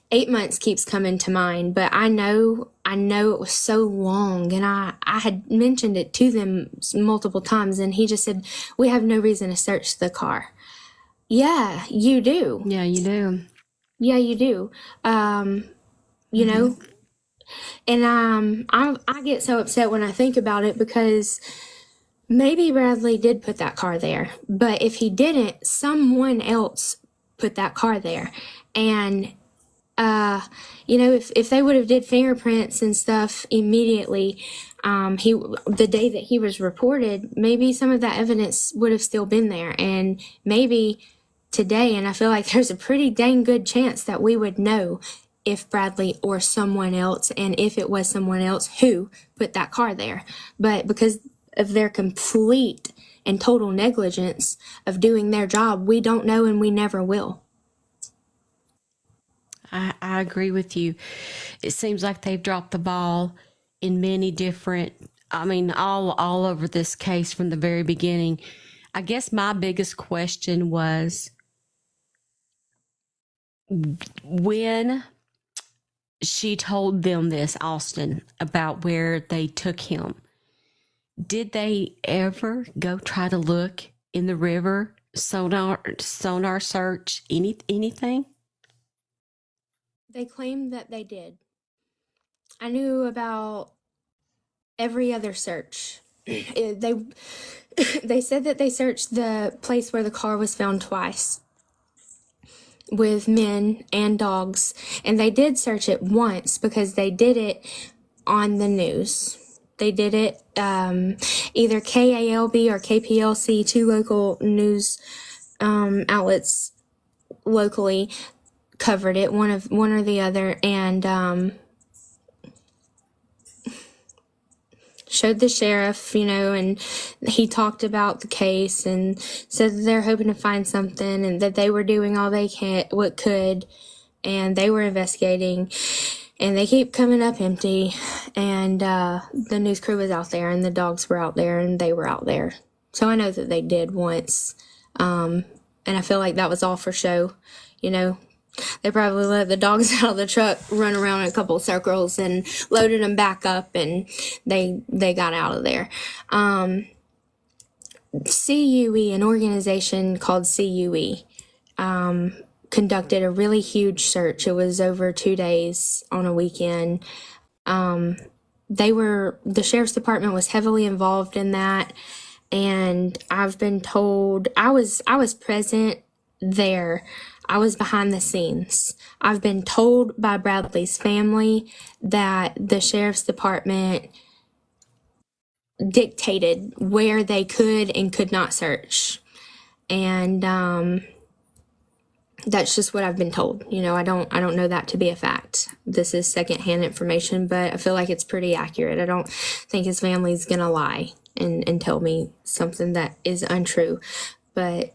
8 months keeps coming to mind, but I know it was so long, and I had mentioned it to them multiple times, and he just said, we have no reason to search the car. Yeah, you do. Yeah, you do. Yeah, you do. You know, and I get so upset when I think about it, because maybe Bradley did put that car there, but if he didn't, someone else put that car there. And you know, if they would have did fingerprints and stuff immediately, the day that he was reported, maybe some of that evidence would have still been there, and maybe today. And I feel like there's a pretty dang good chance that we would know if Bradley or someone else, and if it was someone else, who put that car there. But because of their complete and total negligence of doing their job, we don't know, and we never will. I agree with you. It seems like they've dropped the ball in many different, I mean, all over this case from the very beginning. I guess my biggest question was, when she told them this, Austin, about where they took him, did they ever go try to look in the river, sonar search, anything? They claimed that they did. I knew about every other search. They said that they searched the place where the car was found twice with men and dogs, and they did search it once because they did it on the news. They did it either KALB or KPLC, two local news outlets locally covered it, one or the other, and showed the sheriff, you know, and he talked about the case and said that they're hoping to find something, and that they were doing all they could, and they were investigating, and they keep coming up empty. And the news crew was out there, and the dogs were out there, and they were out there. So I know that they did once, and I feel like that was all for show, you know. They probably let the dogs out of the truck, run around in a couple of circles, and loaded them back up, and they got out of there. CUE, an organization called CUE, conducted a really huge search. It was over 2 days on a weekend. The sheriff's department was heavily involved in that, and I've been told, I was present there. I was behind the scenes. I've been told by Bradley's family that the sheriff's department dictated where they could and could not search. And that's just what I've been told. You know, I don't know that to be a fact. This is secondhand information, but I feel like it's pretty accurate. I don't think his family's gonna lie and tell me something that is untrue. But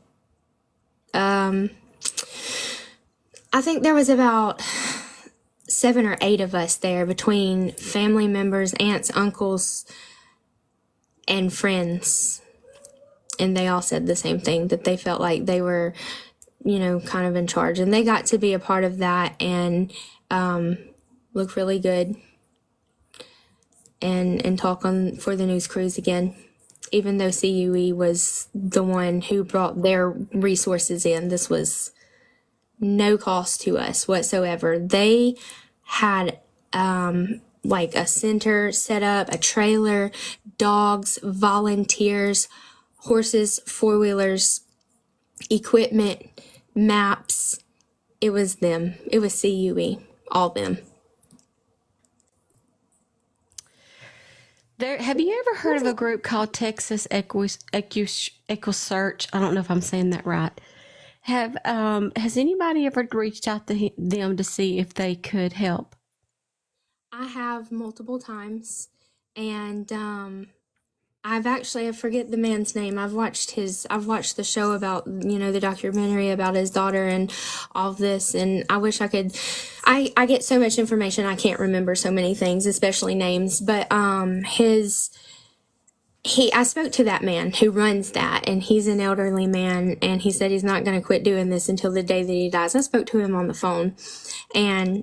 I think there was about 7 or 8 of us there, between family members, aunts, uncles, and friends. And they all said the same thing, that they felt like they were, you know, kind of in charge. And they got to be a part of that and look really good and talk for the news crews again. Even though CUE was the one who brought their resources in, this was no cost to us whatsoever. They had like a center set up, a trailer, dogs, volunteers, horses, 4-wheelers, equipment, maps. It was them. It was CUE, all them. Have you ever heard of a group called Texas Equal Search? I don't know if I'm saying that right. Has anybody ever reached out to them to see if they could help? I have multiple times, and I forget the man's name. I've watched the show about, you know, the documentary about his daughter and all of this, and I wish I could. I get so much information, I can't remember so many things, especially names. But I spoke to that man who runs that, and he's an elderly man, and he said he's not going to quit doing this until the day that he dies. I spoke to him on the phone, and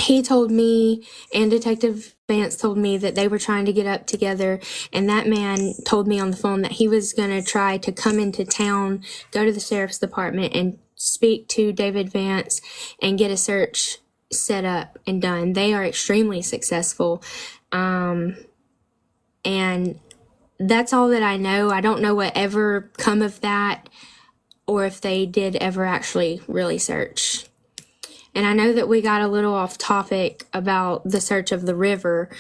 he told me, and Detective Vance told me, that they were trying to get up together, and that man told me on the phone that he was going to try to come into town, go to the sheriff's department, and speak to David Vance and get a search set up and done. They are extremely successful, and that's all that I know. I don't know what ever come of that, or if they did ever actually really search. And I know that we got a little off topic about the search of the river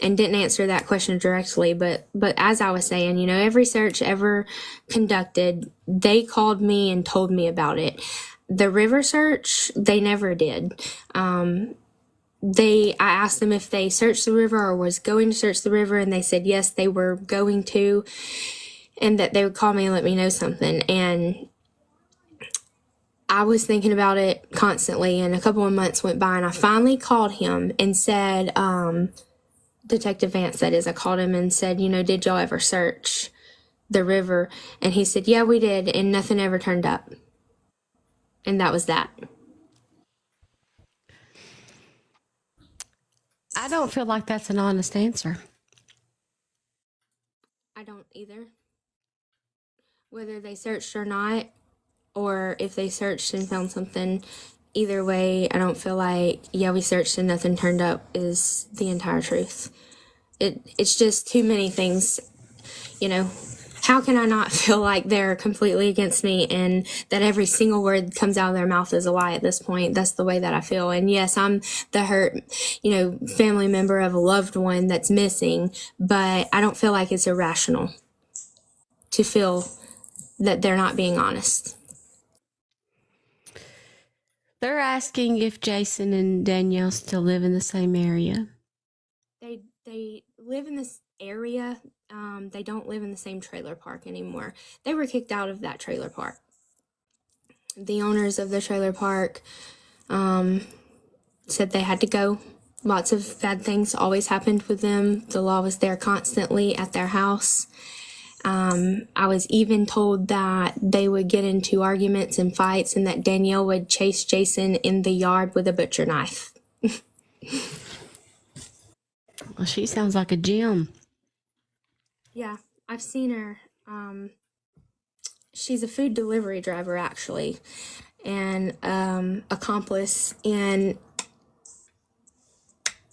and didn't answer that question directly, but as I was saying, you know, every search ever conducted, they called me and told me about it. The river search, they never did. I asked them if they searched the river or was going to search the river, and they said yes, they were going to, and that they would call me and let me know something. And I was thinking about it constantly, and a couple of months went by, and I finally called him and said, Detective Vance, that is, I called him and said, you know, did y'all ever search the river? And he said, yeah, we did, and nothing ever turned up. And that was that. I don't feel like that's an honest answer. I don't either. Whether they searched or not, or if they searched and found something, either way, I don't feel like, yeah, we searched and nothing turned up is the entire truth. It's just too many things, you know. How can I not feel like they're completely against me and that every single word that comes out of their mouth is a lie at this point? That's the way that I feel. And yes, I'm the hurt, you know, family member of a loved one that's missing, but I don't feel like it's irrational to feel that they're not being honest. They're asking if Jason and Danielle still live in the same area. They live in this area. They don't live in the same trailer park anymore. They were kicked out of that trailer park. The owners of the trailer park said they had to go. Lots of bad things always happened with them. The law was there constantly at their house. I was even told that they would get into arguments and fights, and that Danielle would chase Jason in the yard with a butcher knife. Well, she sounds like a gem. Yeah, I've seen her. She's a food delivery driver, actually, and accomplice in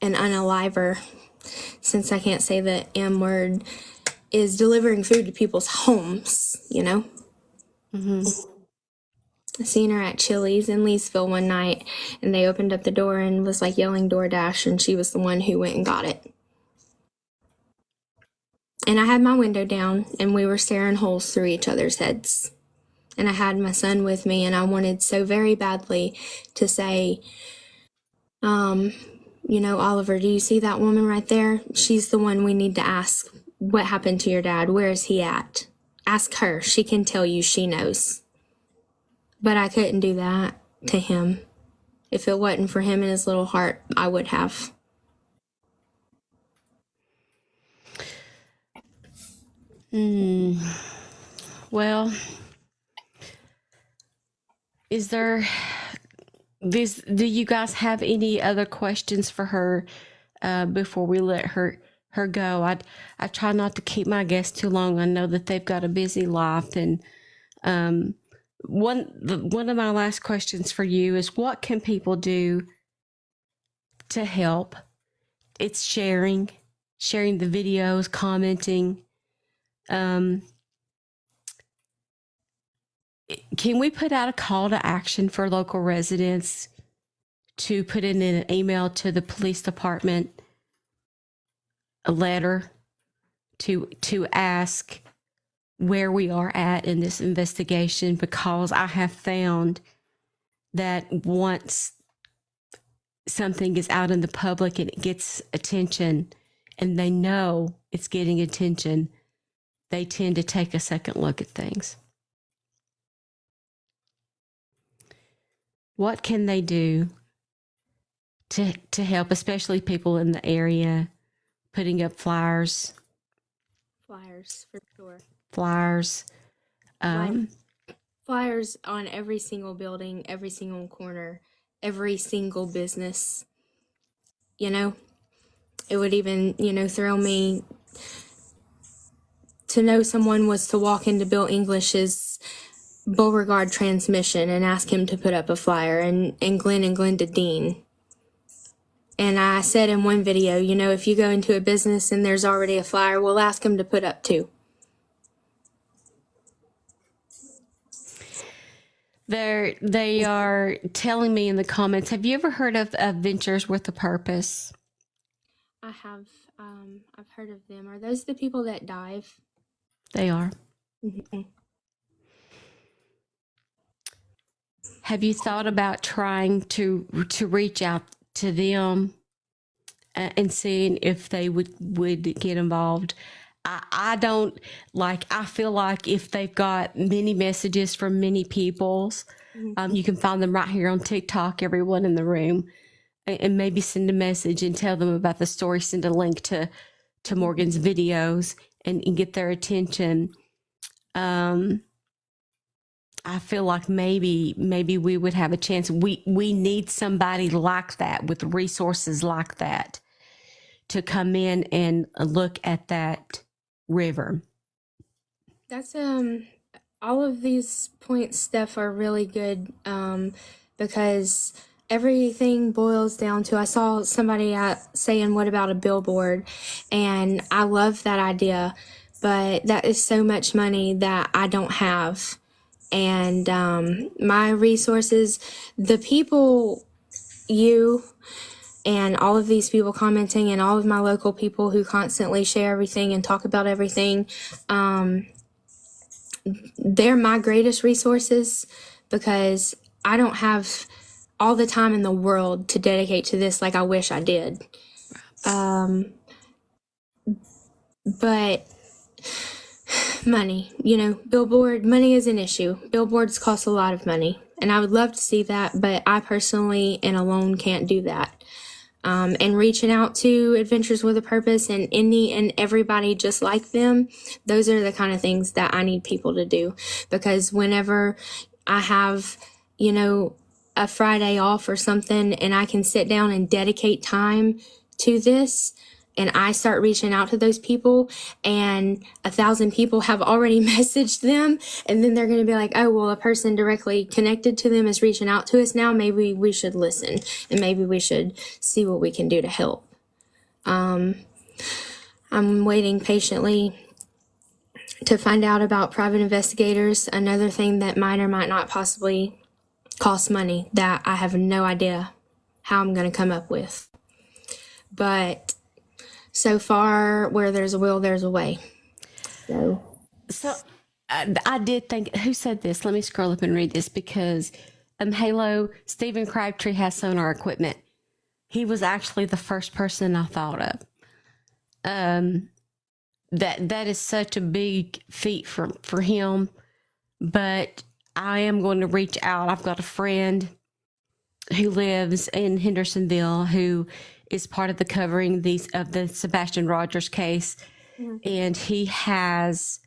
an unaliver, since I can't say the M word, is delivering food to people's homes, you know? Mm-hmm. I seen her at Chili's in Leesville one night, and they opened up the door and was like yelling DoorDash, and she was the one who went and got it. And I had my window down, and we were staring holes through each other's heads. And I had my son with me, and I wanted so very badly to say, you know, Oliver, do you see that woman right there? She's the one we need to ask what happened to your dad. Where is he at? Ask her. She can tell you. She knows. But I couldn't do that to him. If it wasn't for him and his little heart, I would have. Well, is there this? Do you guys have any other questions for her before we let her go? I try not to keep my guests too long. I know that they've got a busy life, and one of my last questions for you is, what can people do to help? It's sharing the videos, commenting. Can we put out a call to action for local residents to put in an email to the police department, a letter to ask where we are at in this investigation? Because I have found that once something is out in the public and it gets attention, and they know it's getting attention, they tend to take a second look at things. What can they do to help, especially people in the area, putting up flyers? Flyers, for sure. Flyers. Like, flyers on every single building, every single corner, every single business. You know, it would even, thrill me to know someone was to walk into Bill English's Beauregard transmission and ask him to put up a flyer, and Glenn and Glenda Dean. And I said in one video, if you go into a business and there's already a flyer, we'll ask them to put up two. They are telling me in the comments, have you ever heard of Ventures with a Purpose? I have. I've heard of them. Are those the people that dive? They are. Mm-hmm. Have you thought about trying to reach out to them and seeing if they would get involved? I don't I feel like if they've got many messages from many peoples, you can find them right here on TikTok, everyone in the room, and maybe send a message and tell them about the story, send a link to Morgan's videos and get their attention. I feel like maybe we would have a chance. We need somebody like that with resources like that to come in and look at that river. That's all of these points, Steph, are really good because everything boils down to, I saw somebody saying, what about a billboard? And I love that idea, but that is so much money that I don't have. And my resources, the people, you and all of these people commenting and all of my local people who constantly share everything and talk about everything, they're my greatest resources because I don't have all the time in the world to dedicate to this like I wish I did. But money, billboard money is an issue. Billboards cost a lot of money, and I would love to see that, but I personally and alone can't do that. And reaching out to Adventures with a Purpose and any and everybody just like them, those are the kind of things that I need people to do, because whenever I have, a Friday off or something and I can sit down and dedicate time to this, and I start reaching out to those people and 1,000 people have already messaged them, and then they're going to be like, oh, well, a person directly connected to them is reaching out to us now. Maybe we should listen and maybe we should see what we can do to help. I'm waiting patiently to find out about private investigators, another thing that might or might not possibly cost money that I have no idea how I'm going to come up with. But so far, where there's a will, there's a way. So I did think, who said this? Let me scroll up and read this, because Halo, Stephen Crabtree has sonar equipment. He was actually the first person I thought of. That is such a big feat for him, but I am going to reach out. I've got a friend who lives in Hendersonville who is part of the covering of the Sebastian Rogers case. Mm-hmm. And he has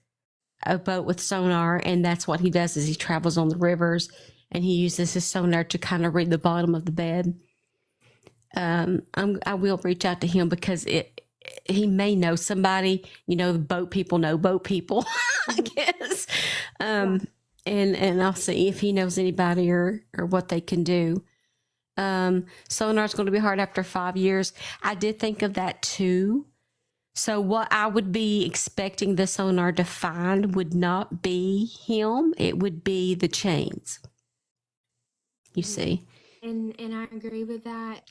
a boat with sonar, and that's what he does is he travels on the rivers and he uses his sonar to kind of read the bottom of the bed. I will reach out to him because he may know somebody, boat people know boat people, I guess. And I'll see if he knows anybody or what they can do. Sonar's going to be hard after 5 years. I did think of that too. So what I would be expecting the sonar to find would not be him. It would be the chains. You see? And I agree with that.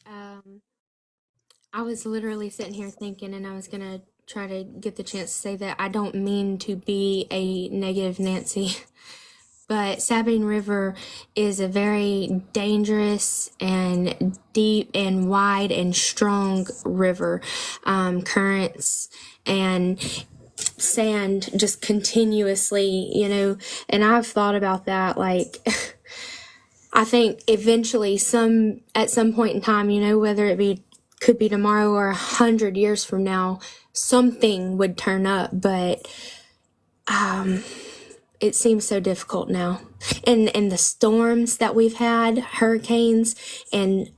I was literally sitting here thinking, and I was going to try to get the chance to say that I don't mean to be a negative Nancy, but Sabine River is a very dangerous and deep and wide and strong river. Currents and sand just continuously, and I've thought about that. I think eventually at some point in time, whether it be could be tomorrow or 100 years from now, something would turn up, but it seems so difficult now. And the storms that we've had, hurricanes, and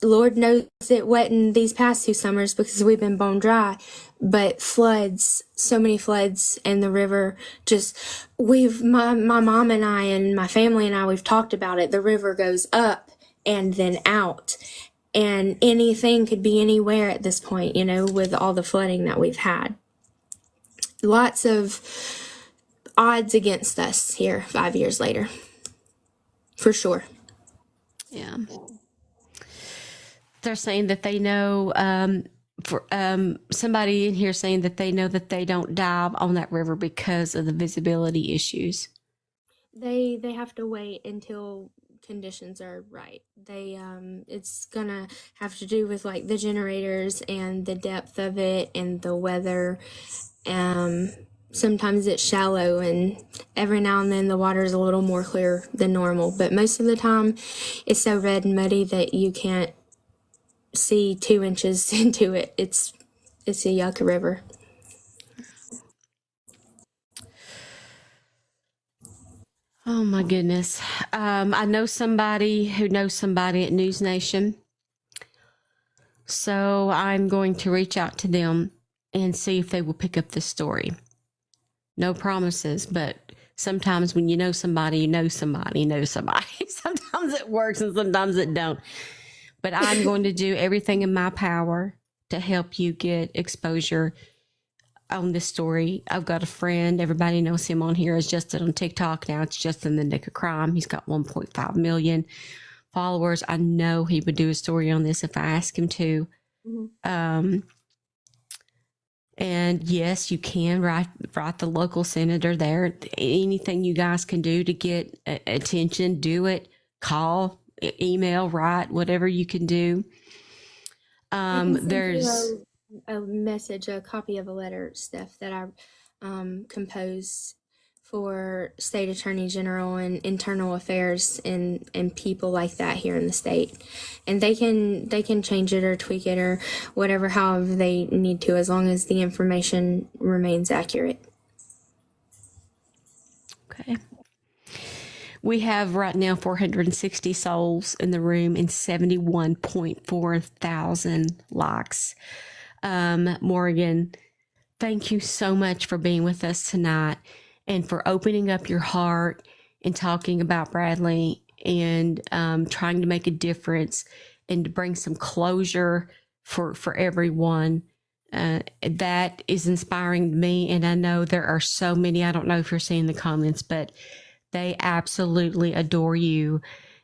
Lord knows it wet in these past 2 summers because we've been bone dry, but floods, so many floods in the river. Just my mom and I and my family and I, we've talked about it. The river goes up and then out, and anything could be anywhere at this point, you know, with all the flooding that we've had. Lots of odds against us here 5 years later, for sure. Yeah. They're saying that they know, somebody in here saying that they know that they don't dive on that river because of the visibility issues. They have to wait until conditions are right. It's gonna have to do with like the generators and the depth of it and the weather. Sometimes it's shallow, and every now and then the water is a little more clear than normal, but most of the time it's so red and muddy that you can't see 2 inches into it. It's a yucca river. Oh my goodness. I know somebody who knows somebody at News Nation. So I'm going to reach out to them and see if they will pick up this story. No promises, but sometimes when you know somebody, you know somebody, you know somebody. Sometimes it works and sometimes it don't. But I'm going to do everything in my power to help you get exposure on this story. I've got a friend, everybody knows him on here as Justin on TikTok now. It's Justin the Nick of Crime. He's got 1.5 million followers. I know he would do a story on this if I asked him to. Mm-hmm. And yes, you can write the local senator there. Anything you guys can do to get attention, do it. Call, email, write, whatever you can do. There's a message, a copy of a letter, Steph, that I composed for State Attorney General and Internal Affairs and people like that here in the state, and they can change it or tweak it or whatever, however they need to, as long as the information remains accurate. Okay. We have right now 460 souls in the room and 71.4 thousand likes. Morgan, thank you so much for being with us tonight and for opening up your heart and talking about Bradley and trying to make a difference and to bring some closure for everyone. That is inspiring to me, and I know there are so many. I don't know if you're seeing the comments, but they absolutely adore you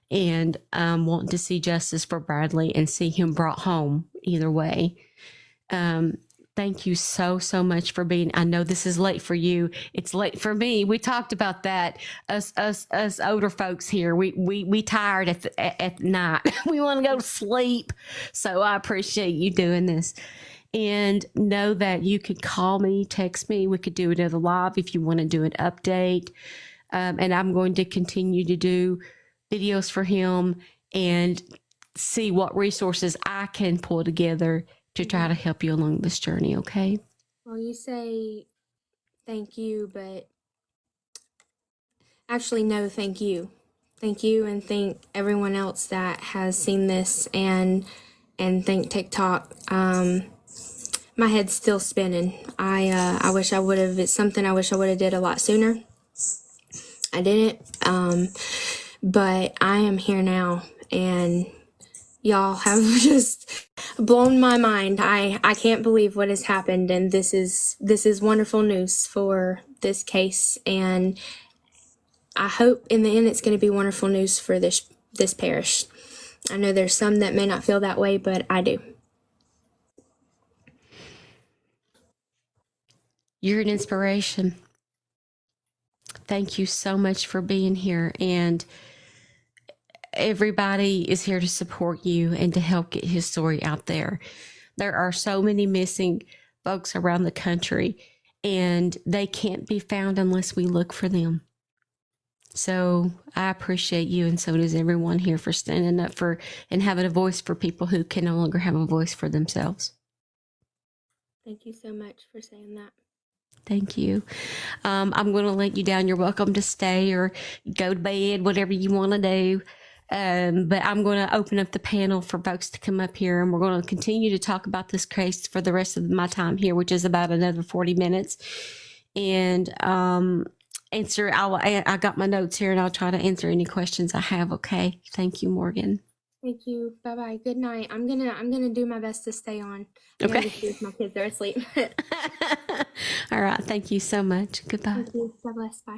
and want to see justice for Bradley and see him brought home either way. Thank you so much for being. I know this is late for you. It's late for me. We talked about that. Us older folks here. We tired at night. We want to go to sleep. So I appreciate you doing this. And know that you could call me, text me. We could do it at a live if you want to do an update. And I'm going to continue to do videos for him and see what resources I can pull together to try to help you along this journey, okay? Well, you say thank you, but actually, no, thank you. Thank you, and thank everyone else that has seen this, and thank TikTok. My head's still spinning. I wish I would have. It's something I wish I would have did a lot sooner. I didn't, but I am here now, and y'all have just blown my mind. I can't believe what has happened, and this is wonderful news for this case, and I hope in the end it's going to be wonderful news for this parish. I know there's some that may not feel that way, but I do. You're an inspiration. Thank you so much for being here, and everybody is here to support you and to help get his story out there. There are so many missing folks around the country, and they can't be found unless we look for them. So I appreciate you, and so does everyone here, for standing up for and having a voice for people who can no longer have a voice for themselves. Thank you so much for saying that. Thank you. I'm going to let you down. You're welcome to stay or go to bed, whatever you want to do. But I'm going to open up the panel for folks to come up here, and we're going to continue to talk about this case for the rest of my time here, which is about another 40 minutes. And answer. I got my notes here, and I'll try to answer any questions I have. Okay. Thank you, Morgan. Thank you. Bye bye. Good night. I'm gonna do my best to stay on. I'm Okay. gonna see if my kids are asleep. All right. Thank you so much. Goodbye. Thank you. God bless. Bye.